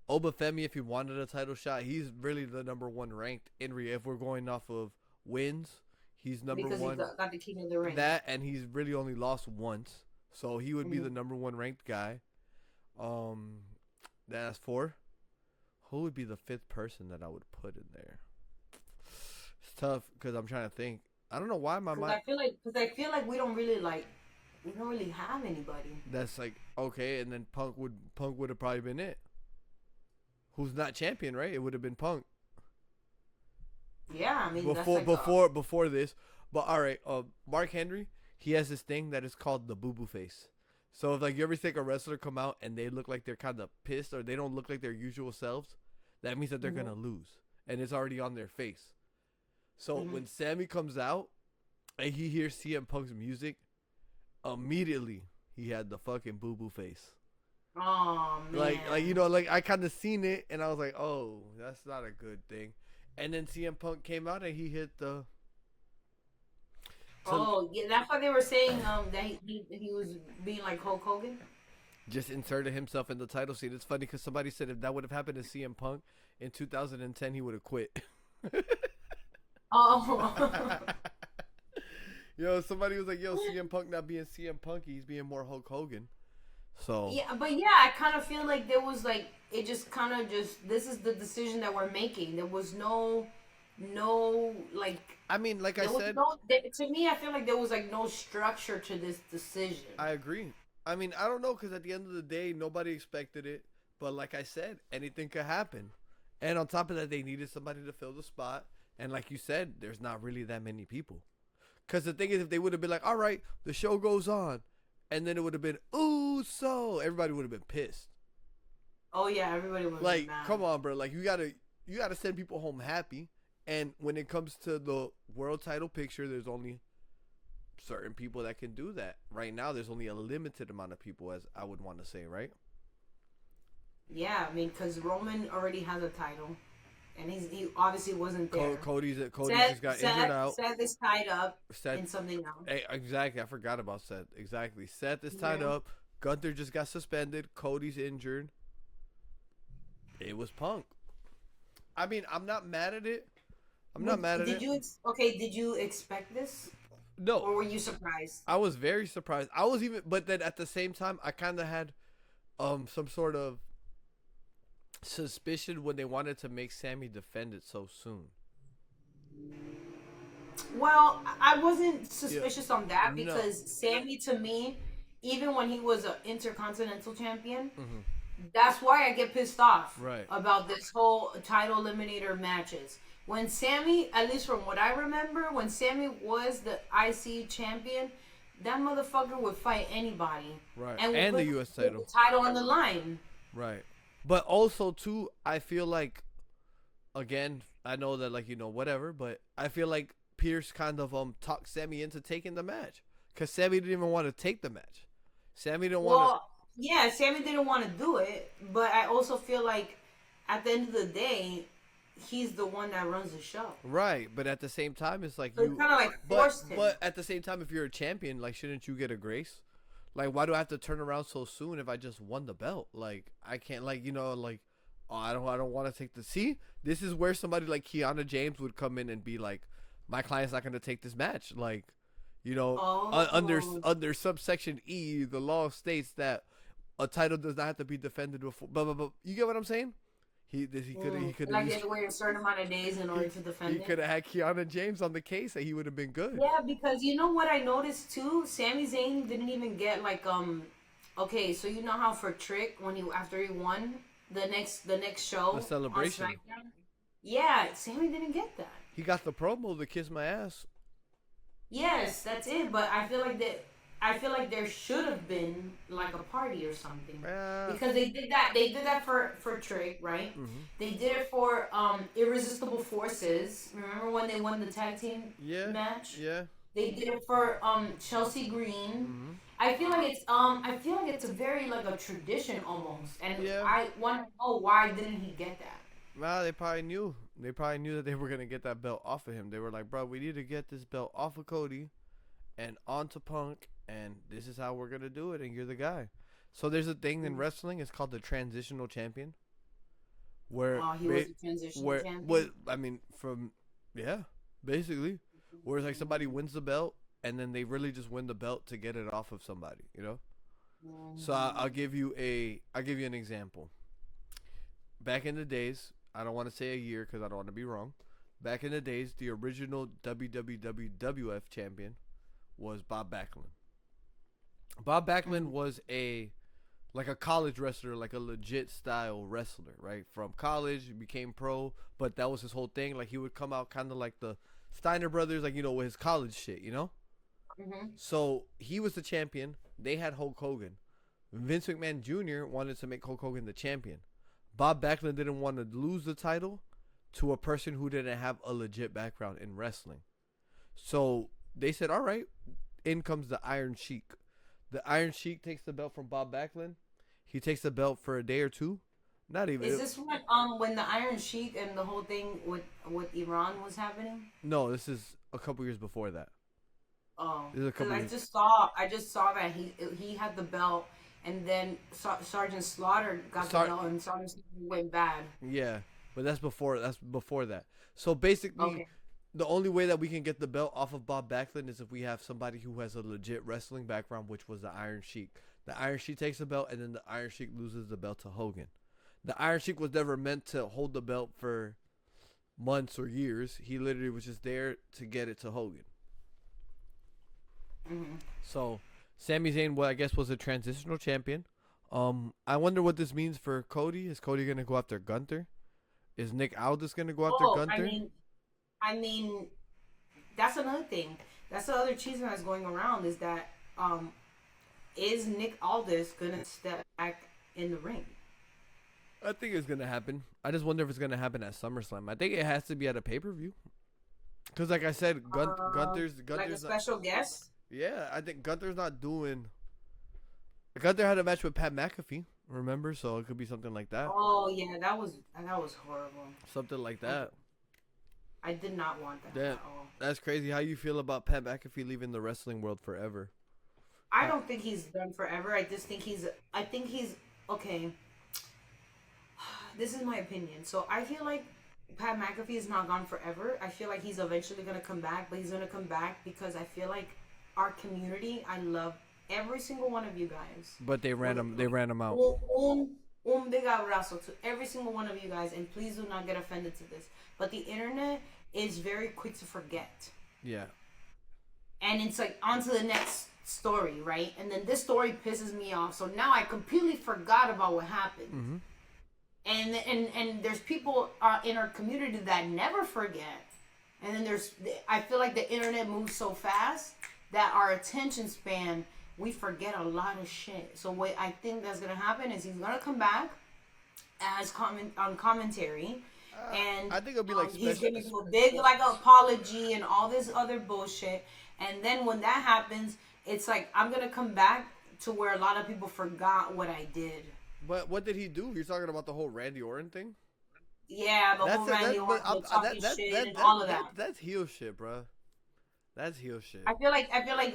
Obafemi. If he wanted a title shot, he's really the number one ranked in if we're going off of wins, he's number Because he one. got the King of the Ring. That, and he's really only lost once, so he would be Hmm. the number one ranked guy. Um, that's 4. Who would be the 5th person that I would put in there? It's tough because I'm trying to think. I don't know why my Because mind. I feel like we don't really have anybody. That's like okay, and then Punk would have probably been it. Who's not champion, right? It would have been Punk Yeah, I mean that's before like before this. But all right, Mark Henry, he has this thing that is called the boo boo face. So if like you ever think a wrestler come out and they look like they're kind of pissed or they don't look like their usual selves, that means that they're hmm gonna lose, and it's already on their face. So hmm when Sammy comes out and he hears CM Punk's music, immediately he had the fucking boo boo face. Oh Like man. like I kind of seen it and I was like, oh, that's not a good thing. And then CM Punk came out and he hit the to Oh yeah, that's why they were saying that he was being like Hulk Hogan. just inserted himself in the title scene. It's funny because somebody said if that would have happened to CM Punk in 2010, he would have quit. Oh. Yo, somebody was like, yo, CM Punk not being CM Punk, he's being more Hulk Hogan. So Yeah, but yeah, I kind of feel like there was like it just kind of just this is the decision that we're making. There was no like I mean, like I there was said, to me I feel like there was like no structure to this decision. I agree. I mean, I don't know because at the end of the day, nobody expected it. But like I said, anything could happen. And on top of that, they needed somebody to fill the spot. And like you said, there's not really that many people. Because the thing is, if they would have been like, all right, the show goes on, and then it would have been, ooh, so everybody would have been pissed. Oh yeah, everybody would have been Like, mad. come on, bro. Like, you gotta send people home happy. And when it comes to the world title picture, there's only certain people that can do that. Right now, there's only a limited amount of people, as I would want to say, right? Yeah, I mean, because Roman already has a title, and he obviously wasn't there. Cody's just got injured out. Seth is tied up Seth, in something else. exactly. I forgot about Seth. Exactly. Seth is tied Yeah. up. Gunther just got suspended. Cody's injured. It was Punk. I mean, I'm not mad at it. I'm not mad at Did it. you okay? Did you expect this, No, or were you surprised? I was very surprised. I was even, but then at the same time, I kind of had some sort of suspicion when they wanted to make Sammy defend it so soon. Well, I wasn't Yeah. suspicious on that No. because Sammy, to me, even when he was an intercontinental champion, Hmm. that's why I get pissed off Right. about this whole title eliminator matches. When Sammy, at least from what I remember, when Sammy was the IC champion, that motherfucker would fight anybody Right. and would And the put U.S. the title. title on the line. Right. But also too, I feel like again, I know that like whatever, but I feel like Pierce kind of talked Sammy into taking the match cuz Sammy didn't even want to take the match. Sammy didn't want to. Well, yeah, Sammy didn't want to do it, but I also feel like at the end of the day, he's the one that runs the show. Right, but at the same time it's like So it kind of like forced him. but at the same time if you're a champion, like shouldn't you get a grace? Like why do I have to turn around so soon if I just won the belt? Like I can't like like oh, I don't want to take the see. This is where somebody like Kiana James would come in and be like, my client's not going to take this match. Like, Oh, under subsection E, the law states that a title does not have to be defended before. But you get what I'm saying? He could have Like they had to wait a certain amount of days in order to he defend it. could have had Kiana James on the case and he would have been good. Yeah, because you know what I noticed too? Sami Zayn didn't even get like okay, so you know how for Trick when he after he won the next The show on celebration. SmackDown? Yeah, Sammy didn't get that. He got the promo to kiss my ass. Yes, that's it. But I feel like there should have been like a party or something Yeah. because they did that. They did that for Trick, right? Mhm. They did it for Irresistible Forces. Remember when they won the tag team Yeah. match? Yeah. They did it for Chelsea Green. Mhm. I feel like it's a very like a tradition almost, and Yeah. I want to know why didn't he get that? Well, they probably knew. They probably knew that they were gonna get that belt off of him. They were like, "Bro, we need to get this belt off of Cody and onto Punk, and this is how we're gonna do it. And you're the guy." So there's a thing in wrestling. It's called the transitional champion, where Oh, he was a transition where champion. what I mean from yeah, basically, where it's like somebody wins the belt and then they really just win the belt to get it off of somebody, you know. So I'll give you an example. Back in the days, I don't want to say a year because I don't want to be wrong. Back in the days, the original WWF champion was Bob Backlund. Bob Backlund was a college wrestler, like a legit style wrestler, right? From college, he became pro, but that was his whole thing. Like he would come out kind of like the Steiner brothers, like with his college shit, you know. Mm-hmm. So he was the champion. They had Hulk Hogan. Vince McMahon Jr. wanted to make Hulk Hogan the champion. Bob Backlund didn't want to lose the title to a person who didn't have a legit background in wrestling. So they said, all right, in comes the Iron Sheik. The Iron Sheik takes the belt from Bob Backlund. He takes the belt for a day or two. Not even. Is this when the Iron Sheik and the whole thing with Iran was happening? No, this is a couple years before that. Oh, This is a couple because years. I just saw that he had the belt, and then Sergeant Slaughter got the belt, and Sergeant Slaughter went bad. Yeah, but that's before. That's before that. So basically, Okay. the only way that we can get the belt off of Bob Backlund is if we have somebody who has a legit wrestling background, which was the Iron Sheik. The Iron Sheik takes the belt, and then the Iron Sheik loses the belt to Hogan. The Iron Sheik was never meant to hold the belt for months or years. He literally was just there to get it to Hogan. Mm-hmm. So, Sami Zayn, I guess, was a transitional champion. I wonder what this means for Cody. Is Cody gonna go after Gunther? Is Nick Aldis gonna go after Oh, Gunther? I mean, that's another thing. That's the other cheese that's going around is that is Nick Aldis gonna step back in the ring? I think it's gonna happen. I just wonder if it's gonna happen at SummerSlam. I think it has to be at a pay per view. Cause like I said, Gunther's like a special guest. Yeah, I think Gunther's not doing. Gunther had a match with Pat McAfee, remember? So it could be something like that. Oh yeah, that was horrible. Something like that. I did not want that That at all. that's crazy. How you feel about Pat McAfee leaving the wrestling world forever? I don't think he's done forever. I just think I think he's okay. This is my opinion. So I feel like Pat McAfee is not gone forever. I feel like he's eventually gonna come back, but he's gonna come back because I feel like our community. I love every single one of you guys. But they ran him. They ran him out. Un big abrazo to every single one of you guys, and please do not get offended to this. But the internet is very quick to forget, Yeah. and it's like on to the next story, right? And then this story pisses me off, so now I completely forgot about what happened. Mm-hmm. And there's people in our community that never forget, and then I feel like the internet moves so fast that our attention span, we forget a lot of shit. So what I think that's gonna happen is he's gonna come back as commentary, and I think it'll be like he's special. gonna do a big like apology and all this other bullshit. And then when that happens, it's like I'm gonna come back to where a lot of people forgot what I did. But what did he do? You're talking about the whole Randy Orton thing? Yeah, the whole Randy Orton talking shit and all of that. That's heel shit, bro. That's heel shit. I feel like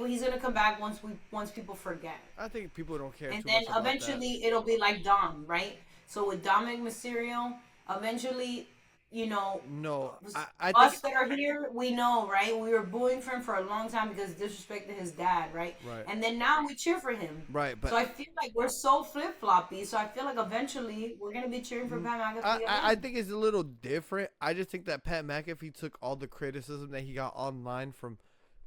he's gonna come back once people forget. I think people don't care And too then much about eventually it'll be like Dom, right? So with Dominic Mysterio, eventually, you know, No, I think us that are here, we know, right? We were booing for him for a long time because disrespected his dad, right? right, And then now we cheer for him. right, So but I feel like we're so flip floppy. So I feel like eventually we're gonna be cheering for Pat I, McAfee I again. think it's a little different. I just think that Pat McAfee took all the criticism that he got online from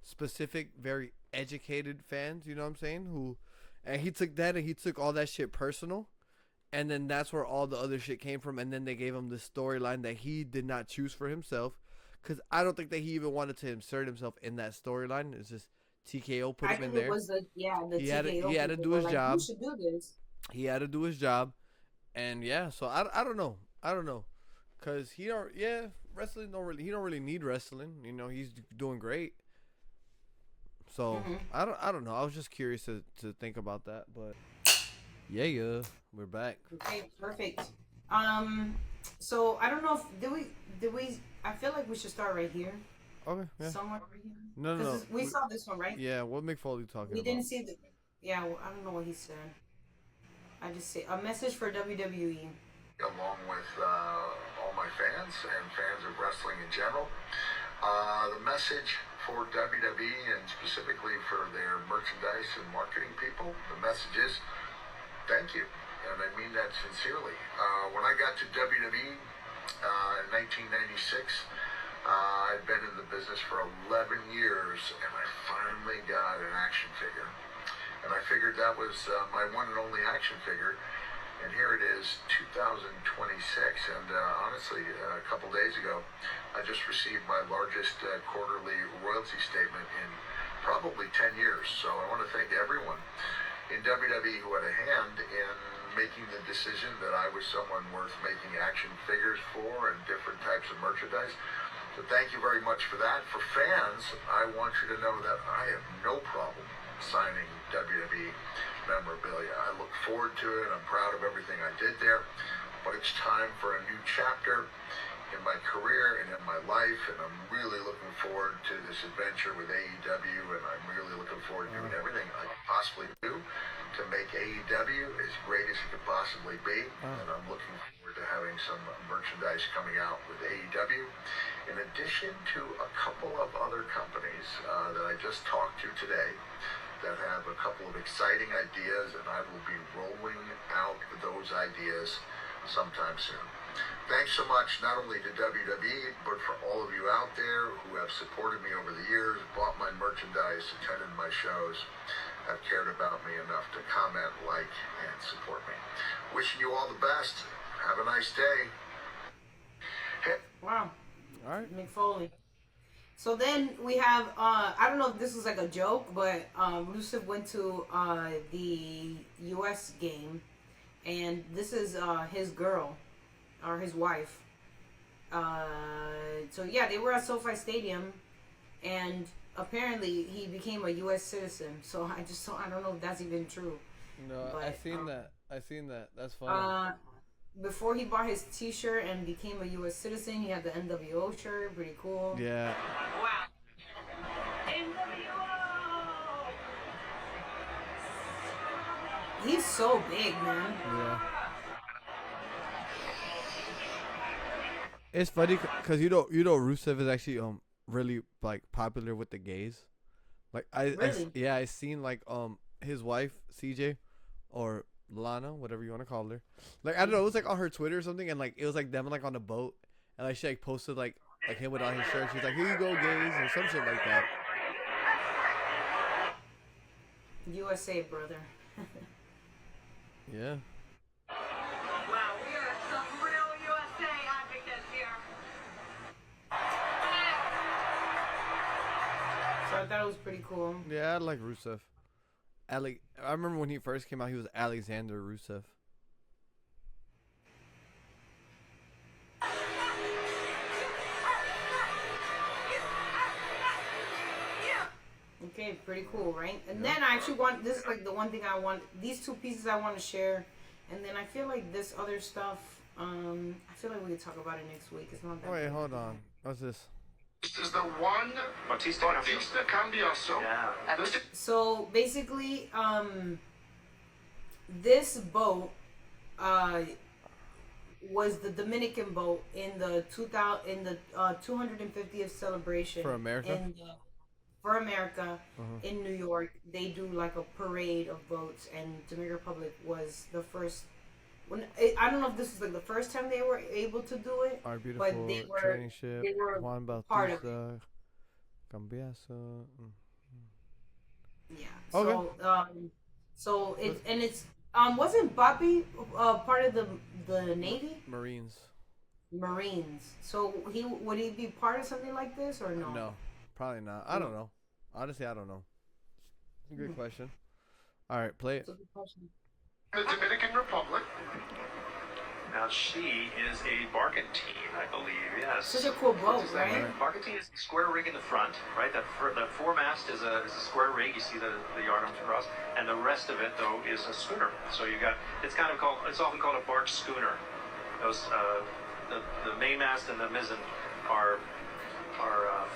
specific, very educated fans. You know what I'm saying? And he took that and he took all that shit personal, and then that's where all the other shit came from. And then they gave him the storyline that he did not choose for himself, because I don't think that he even wanted to insert himself in that storyline. It's just TKO put I him in think it there. was the He TKO had to people do were his like, you job. should do this. He had to do his job, and yeah. So I don't know. I don't know, cause he don't. Yeah, wrestling don't really. He don't really need wrestling. You know, he's doing great. So Hmm. I don't know. I was just curious to think about that, but yeah, we're back. Okay, perfect. Um, so I don't know if did we? I feel like we should start right here, Okay, yeah. somewhere right here, No, no, no. because we saw this one, right? Yeah, what McFoley talking We about? didn't see the. Yeah, well, I don't know what he said. I just say a message for WWE. Along with all my fans and fans of wrestling in general. The message for WWE and specifically for their merchandise and marketing people, the message is thank you. And I mean that sincerely. When I got to WWE in 1996, I'd been in the business for 11 years and I finally got an action figure. And I figured that was my one and only action figure. And here it is, 2026, and honestly, a couple days ago, I just received my largest quarterly royalty statement in probably 10 years. So I want to thank everyone in WWE who had a hand in making the decision that I was someone worth making action figures for and different types of merchandise. So thank you very much for that. For fans, I want you to know that I have no problem signing WWE memorabilia. I look forward to it. I'm proud of everything I did there. But it's time for a new chapter in my career and in my life, and I'm really looking forward to this adventure with AEW, and I'm really looking forward to doing everything I can possibly do to make AEW as great as it could possibly be. And I'm looking forward to having some merchandise coming out with AEW, in addition to a couple of other companies that I just talked to today that have a couple of exciting ideas, and I will be rolling out those ideas sometime soon. Thanks so much, not only to WWE, but for all of you out there who have supported me over the years, bought my merchandise, attended my shows, have cared about me enough to comment, like, and support me. Wishing you all the best. Have a nice day. Wow, All right. McFoley. So then we have I don't know if this was like a joke, but Rusev went to the U.S. game, and this is his girl or his wife. So yeah, they were at SoFi Stadium, and apparently he became a U.S. citizen. So I don't know if that's even true. No, But, I seen that. I seen that. That's funny. Before he bought his T-shirt and became a U.S. citizen, he had the NWO shirt. Pretty cool. Yeah. Wow. He's so big, man. Yeah. It's funny because Rusev is actually really like popular with the gays. Like Really? yeah, I seen like his wife CJ or Lana, whatever you want to call her. Like I don't know, it was like on her Twitter or something, and like it was like them like on a boat, and like she like posted like him without his shirt. She's like, "Here you go, gays," or some shit like that. USA, brother. Yeah. Wow, we are some real USA advocates here. So I thought it was pretty cool. Yeah, I like Rusev. I remember when he first came out, he was Alexander Rusev. Okay, pretty cool, right? And then I actually want, this is like the one thing I want, these two pieces I want to share. And then I feel like this other stuff, I feel like we could talk about it next week. It's not that Wait, big. hold on. What's this? This is the one Batista Cambioso. Yeah. So basically, this boat, was the Dominican boat in the 250th celebration For America? For America Uh-huh. in New York. They do like a parade of boats, and Dominican Republic was the first. I don't know if this is like the first time they were able to do it, Our but beautiful training ship, they were Juan part of it. Bautista, Cambiaso. Yeah. Okay. So it's wasn't Bobby part of the Navy Marines. Marines? So would he be part of something like this or no? No, probably not. I don't know. Honestly, I don't know. Good question. All right, play it. That's a good question. The Dominican Republic. Now she is a barkentine, I believe. Yes. Such a cool boat, right? Barkentine is a square rig in the front, right? The foremast is a square rig. You see the yardarms across, and the rest of it though is a schooner. So you got it's often called a bark schooner. Those the mainmast and the mizzen are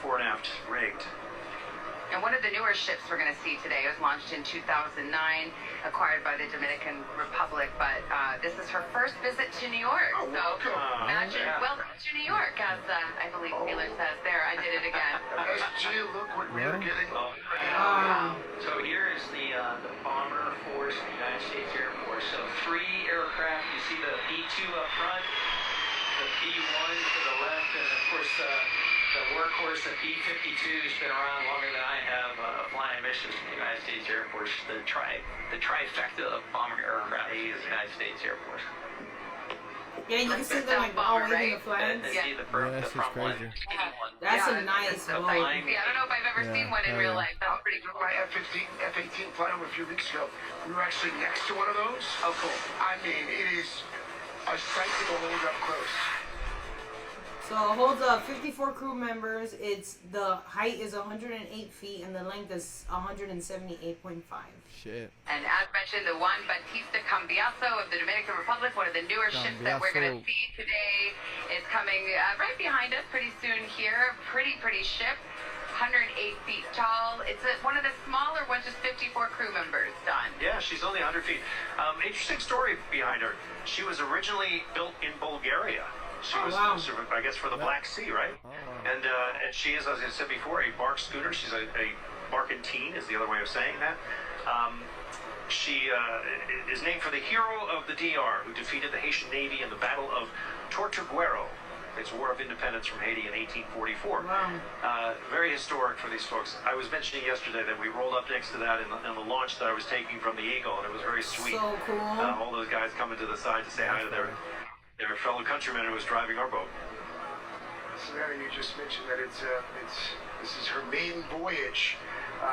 fore and aft rigged. And one of the newer ships we're going to see today was launched in 2009, acquired by the Dominican Republic. But this is her first visit to New York. Oh, so imagine, welcome to New York, as I believe Taylor says there. I did it again. SG, look what we are getting. So here is the bomber force of the United States Air Force. So 3 aircraft. You see the B-2 up front, the B-1 to the left, and of course the workhorse, the B-52, has been around longer than I have flying missions in the United States Air Force. The trifecta of bomber aircraft is the United States Air Force. Yeah, you can see them like bomber, waving right? the flags. See the that's front just crazy. one. That's a nice so boat. fancy. I don't know if I've ever Yeah, seen one in hell real yeah. life. That's pretty cool. My F-18 flying a few weeks ago. We were actually next to one of those. Oh, cool. I mean, it is a sight to behold up close. So it holds 54 crew members. The height is 108 feet and the length is 178.5. Shit. And as mentioned, the Juan Bautista Cambiaso of the Dominican Republic, one of the newer ships that we're going to Cambiaso. see today, is coming right behind us pretty soon here. Pretty ship, 108 feet tall. It's one of the smaller ones, just 54 crew members, Don. Yeah, she's only 100 feet. Interesting story behind her. She was originally built in Bulgaria. She was, I guess, for the Black Sea, right? Oh. And she is, as I said before, a bark schooner. She's a barkentine, is the other way of saying that. She is named for the hero of the DR who defeated the Haitian Navy in the Battle of Tortuguero. It's War of Independence from Haiti in 1844. Wow. Very historic for these folks. I was mentioning yesterday that we rolled up next to that in the launch that I was taking from the Eagle, and it was very sweet. So cool. All those guys coming to the side to say hi to their fellow countryman who was driving our boat. Savannah, you just mentioned that this is her maiden voyage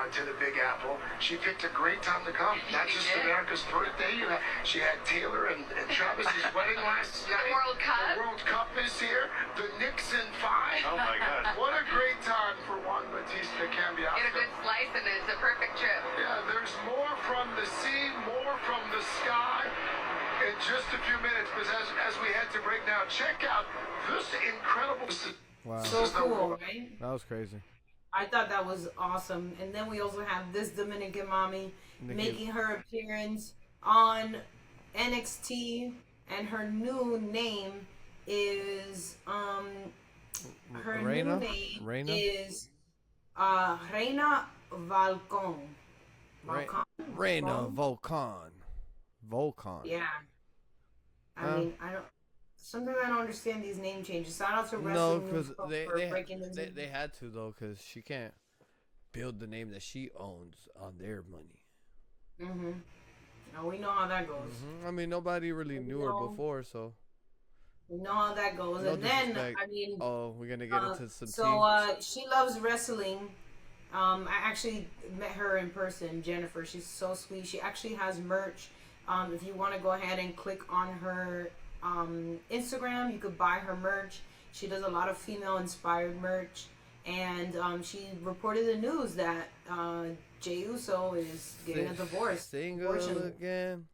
to the Big Apple. She picked a great time to come. Not just America's birthday. She had Taylor and Travis's wedding last night. The World Cup. The World Cup is here. The Nixon 5. Oh my God. What a great time for Juan Bautista Cambiaso. Get a good slice and it's a perfect trip. Yeah, there's more from the sea, more from the sky. In just a few minutes, but as we head to break now, check out this incredible. Wow. So cool, right? That was crazy. I thought that was awesome. And then we also have this Dominican mommy making her appearance on NXT, and her new name is Reina? new name Reina? is Reina Valcon. Reina Volcan. Yeah. I mean, sometimes I don't understand these name changes. Shout out to No, Wrestling because News for breaking the they had to, though, because she can't build the name that she owns on their money. Mm-hmm. Now we know how that goes. I mean, nobody really knew her before, so. We know how that goes. No And then, disrespect. I mean... Oh, we're going to get into some she loves wrestling. I actually met her in person, Jennifer. She's so sweet. She actually has merch. If you want to go ahead and click on her Instagram, you could buy her merch. She does a lot of female-inspired merch. And she reported the news that Jey Uso is getting a divorce. Single again.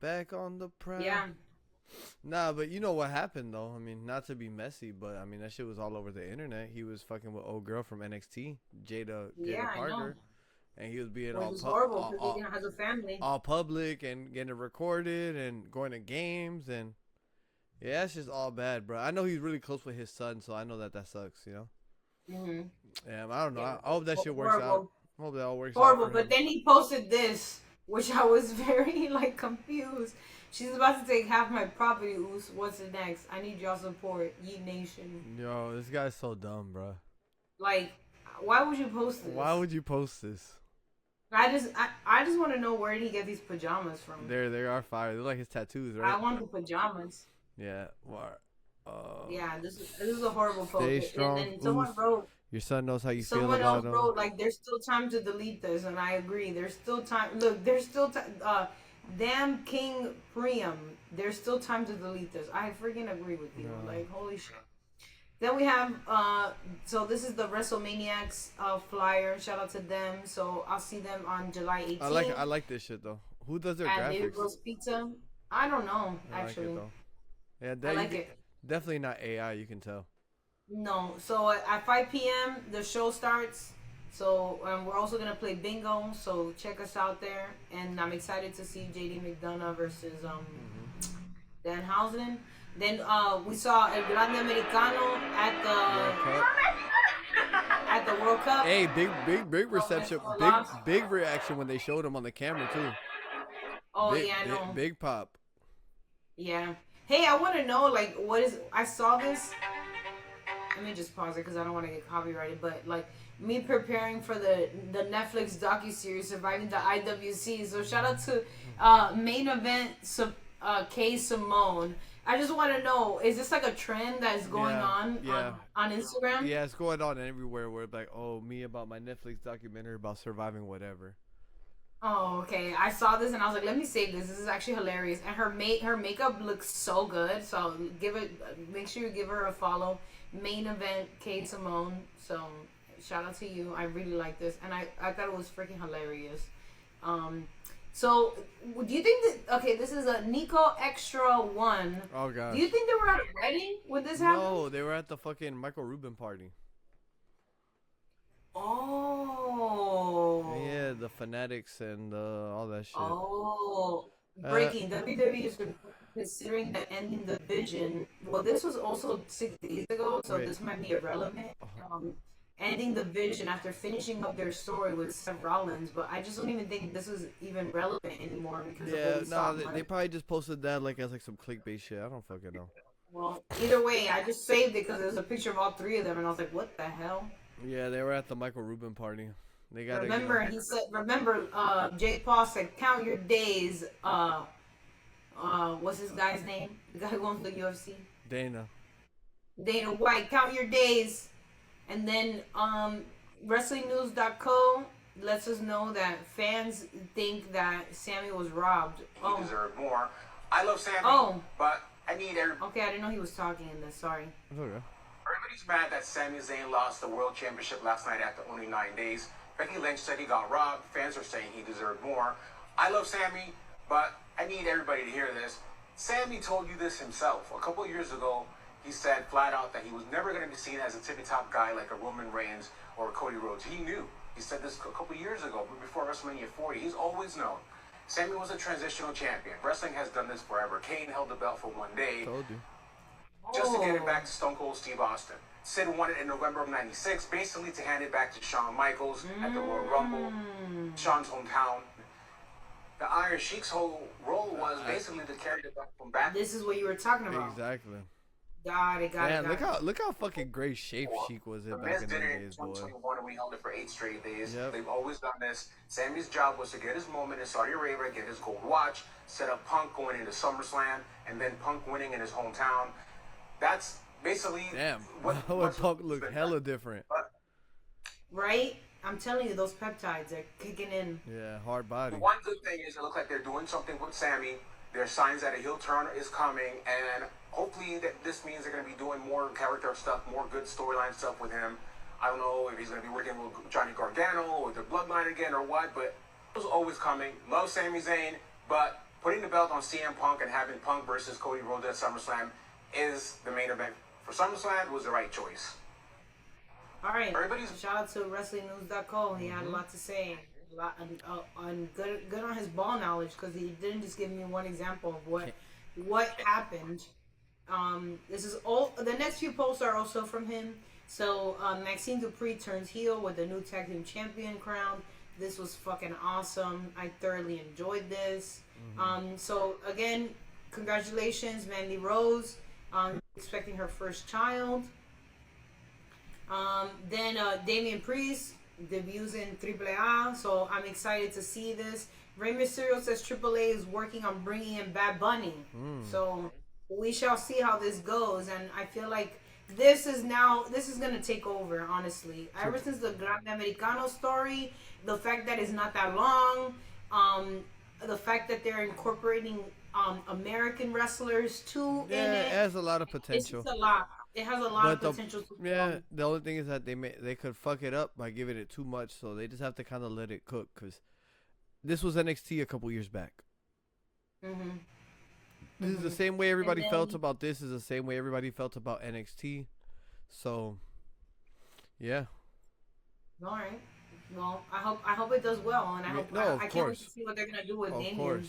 Back on the prowl. Yeah. Nah, but you know what happened, though? I mean, not to be messy, but I mean, that shit was all over the internet. He was fucking with old girl from NXT, Jada Parker. And he was being all horrible because he has a family. All public and getting it recorded and going to games. And Yeah, it's just all bad, bro. I know he's really close with his son, so I know that sucks, you know? Mm-hmm. Yeah, I don't know. Yeah. I hope that shit works out. Horrible. I hope that all works out Horrible. for But him. then he posted this, which I was very like confused. She's about to take half my property. Oos. What's next? I need y'all support. Yeet Nation. Yo, this guy's so dumb, bro. Like, why would you post this? Why would you post this? I just want to know where did he get these pajamas from? They are fire. They're like his tattoos, I right? want the pajamas. Yeah. Yeah, this is a horrible post. Stay strong. And then someone wrote, Your son knows how you feel someone about else him. wrote, like, there's still time to delete this, and I agree. There's still time. Look, there's still time. Damn King Priam. There's still time to delete this. I freaking agree with you. No. Like, holy shit. Then we have, so this is the WrestleManiacs flyer. Shout out to them. So I'll see them on July 18th. I like this shit though. Who does their At David graphics? Bros Pizza. I don't know, I like actually. it though. Yeah, I like it. Definitely not AI. You can tell. No. So at 5 p.m. the show starts. So we're also gonna play bingo. So check us out there. And I'm excited to see JD McDonough versus Danhausen. Then we saw El Grande Americano at the World Cup. Hey, big reception, big reaction when they showed him on the camera too. Oh big, yeah, I know. Big pop. Yeah. Hey, I want to know, like, what is... I saw this... Let me just pause it because I don't want to get copyrighted. But, like, me preparing for the Netflix docuseries Surviving the IWC. So, shout out to main event K. Simone. I just want to know, is this, like, a trend that's going on Instagram? Yeah, it's going on everywhere where it's like, oh, me about my Netflix documentary about surviving whatever. Oh, okay. I saw this and I was like, let me save this. This is actually hilarious. And her makeup looks so good. So make sure you give her a follow. Main event, Kate Simone. So shout out to you. I really like this. And I thought it was freaking hilarious. So do you think that, okay, this is a Nico Extra 1. Oh, gosh. Do you think they were at a wedding when this happened? No, they were at the fucking Michael Rubin party. Oh. Yeah, the Fanatics and all that shit. Oh. Breaking. WWE is considering the ending the Vision. Well, this was also 6 days ago, so this might be irrelevant. Ending the Vision after finishing up their story with Seth Rollins, but I just don't even think this is even relevant anymore because of what we saw. They probably just posted that like as like some clickbait shit. I don't fucking know. Well, either way, I just saved it because there's a picture of all three of them, and I was like, what the hell? Yeah, they were at the Michael Rubin party. They got remember. He said, "Remember." Jake Paul said, "Count your days." What's this guy's name? The guy who owns the UFC. Dana White. Count your days, and then WrestlingNews.co lets us know that fans think that Sammy was robbed. He deserved more. I love Sammy. But I need everybody. Okay, I didn't know he was talking in this. Sorry. Okay. Everybody's mad that Sami Zayn lost the World Championship last night after only 9 days. Becky Lynch said he got robbed. Fans are saying he deserved more. I love Sammy, but I need everybody to hear this. Sammy told you this himself. A couple of years ago, he said flat out that he was never going to be seen as a tippy-top guy like a Roman Reigns or a Cody Rhodes. He knew. He said this a couple of years ago, but before WrestleMania 40. He's always known. Sammy was a transitional champion. Wrestling has done this forever. Kane held the belt for 1 day. Told you. Just to get it back to Stone Cold Steve Austin. Sid won it in November of '96, basically to hand it back to Shawn Michaels at the Royal Rumble, Shawn's hometown. The Iron Sheik's whole role was basically to carry the belt from back. This is what you were talking about. Exactly. Got it. Look how fucking great shape Sheik was in back in the days, boy. 2021, and we held it for 8 straight days. Yep. They've always done this. Sammy's job was to get his moment in Saudi Arabia, get his gold watch, set up Punk going into SummerSlam, and then Punk winning in his hometown. That's basically what Punk looked hella different. Right? I'm telling you, those peptides are kicking in. Yeah, hard body. One good thing is it looks like they're doing something with Sammy. There are signs that a heel turn is coming, and hopefully this means they're going to be doing more character stuff, more good storyline stuff with him. I don't know if he's going to be working with Johnny Gargano or the Bloodline again or what, but it was always coming. Love Sami Zayn, but putting the belt on CM Punk and having Punk versus Cody Rhodes at SummerSlam is the main event for SummerSlam. Was the right choice. All right. Shout out to WrestlingNews.co. He had a lot to say. A lot on good on his ball knowledge because he didn't just give me one example of what happened. This is all. The next few posts are also from him. So Maxine Dupree turns heel with the new tag team champion crown. This was fucking awesome. I thoroughly enjoyed this. So again, congratulations, Mandy Rose, expecting her first child. Then Damian Priest debuts in AAA, so I'm excited to see this. Rey Mysterio says AAA is working on bringing in Bad Bunny. So we shall see how this goes, and I feel like this is going to take over, honestly. Ever since the Grande Americano story, the fact that it's not that long, the fact that they're incorporating American wrestlers too in it. It has a lot of It's potential. just a lot. It has a lot of potential to The only thing is that they could fuck it up by giving it too much, so they just have to kind of let it cook, because this was NXT a couple years back. This is the same way everybody felt about this. Is the same way everybody felt about NXT. So, yeah. All right. Well, I hope it does well, and I can't wait to see what they're gonna do with Damien.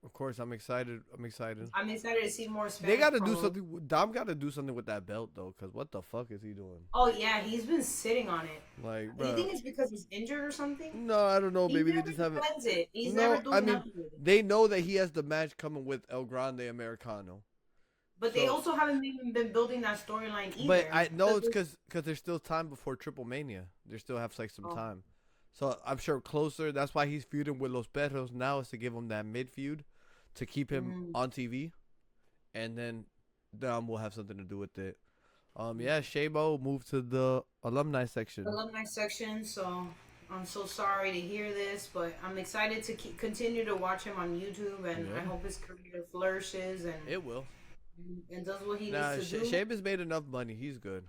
Of course, I'm excited. I'm excited to see more Spanish. They got to do something. Dom got to do something with that belt though, because what the fuck is he doing? Oh yeah, he's been sitting on it. Like, do you think it's because he's injured or something? No, I don't know. Maybe they just haven't. He's never doing nothing with it. They know that he has the match coming with El Grande Americano. But they also haven't even been building that storyline either. But I know it's because there's still time before Triple Mania. They still have like some time. So I'm sure closer. That's why he's feuding with Los Perros now, is to give him that mid feud, to keep him on TV, and then we'll have something to do with it. Yeah, Shabo moved to the alumni section. So I'm so sorry to hear this, but I'm excited to continue to watch him on YouTube, and I hope his career flourishes, and it will. And does what he needs to do. Sheamus made enough money. He's good.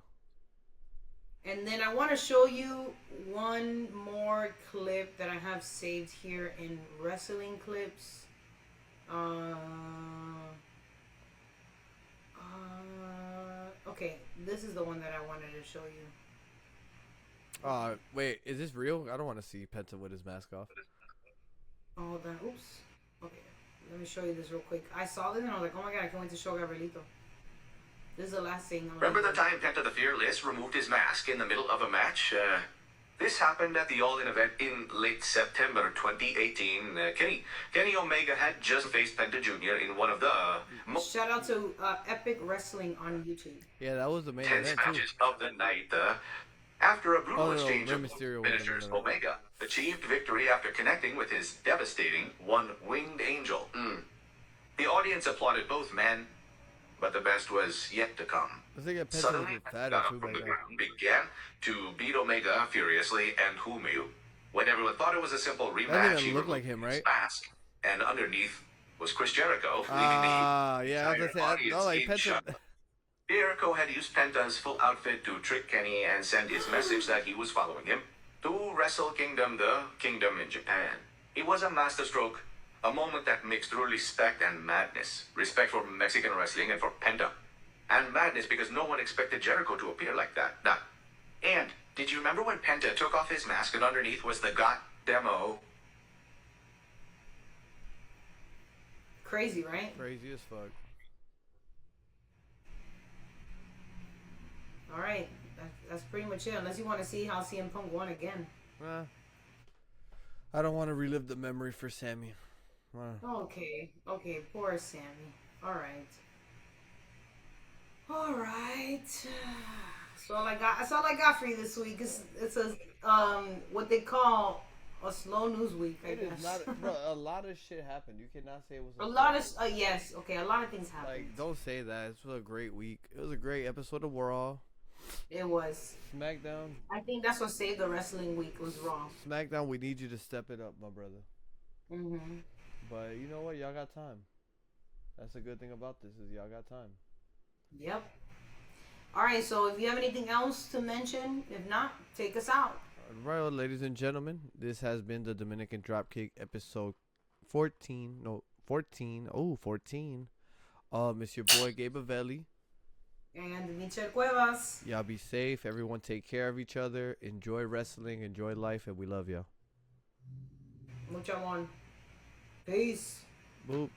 And then I want to show you one more clip that I have saved here in wrestling clips. Okay, this is the one that I wanted to show you. Wait, is this real? I don't want to see Penta with his mask off. Oh, then, oops. Okay, let me show you this real quick. I saw this and I was like, oh my god, I can't wait to show Gabrielito. This is the last thing. Remember the time Penta the Fearless removed his mask in the middle of a match? This happened at the All-In event in late September 2018. Kenny Omega had just faced Penta Jr. in one of the shout out to Epic Wrestling on YouTube. Yeah, that was the main tense event matches of the night. After a brutal exchange of Mysterio finishers, Omega achieved victory after connecting with his devastating one-winged angel. The audience applauded both men, but the best was yet to come. Suddenly, got up from the ground, began to beat Omega furiously and Humu. When everyone thought it was a simple rematch, he looked like him, right? his mask, and underneath was Chris Jericho, leaving yeah, I was gonna say, no, like Penta. Jericho had used Penta's full outfit to trick Kenny and send his message that he was following him to Wrestle Kingdom, the kingdom in Japan. It was a masterstroke, a moment that mixed respect and madness. Respect for Mexican wrestling and for Penta. And madness because no one expected Jericho to appear like that. And did you remember when Penta took off his mask and underneath was the God demo? Crazy, right? Crazy as fuck. Alright, that's pretty much it. Unless you want to see how CM Punk won again. I don't want to relive the memory for Sammy. Okay, poor Sammy. Alright. That's all I got for you this week. It's a what they call a slow news week, I guess. Not, bro, a lot of shit happened. You cannot say it was a lot of yes. Okay, a lot of things happened. Like, don't say that. It was a great week. It was a great episode of Raw. It was. SmackDown. I think that's what saved the wrestling week was Raw. SmackDown, we need you to step it up, my brother. But you know what? Y'all got time. That's a good thing about this is y'all got time. Yep. Alright, so if you have anything else to mention, if not, take us out. Alright, ladies and gentlemen, this has been the Dominican Dropkick episode 14. No, 14. Oh, 14. It's your boy Gabe Avelli. And Michelle Cuevas. Y'all be safe. Everyone take care of each other. Enjoy wrestling. Enjoy life. And we love y'all. Mucho amor. Peace. Boop.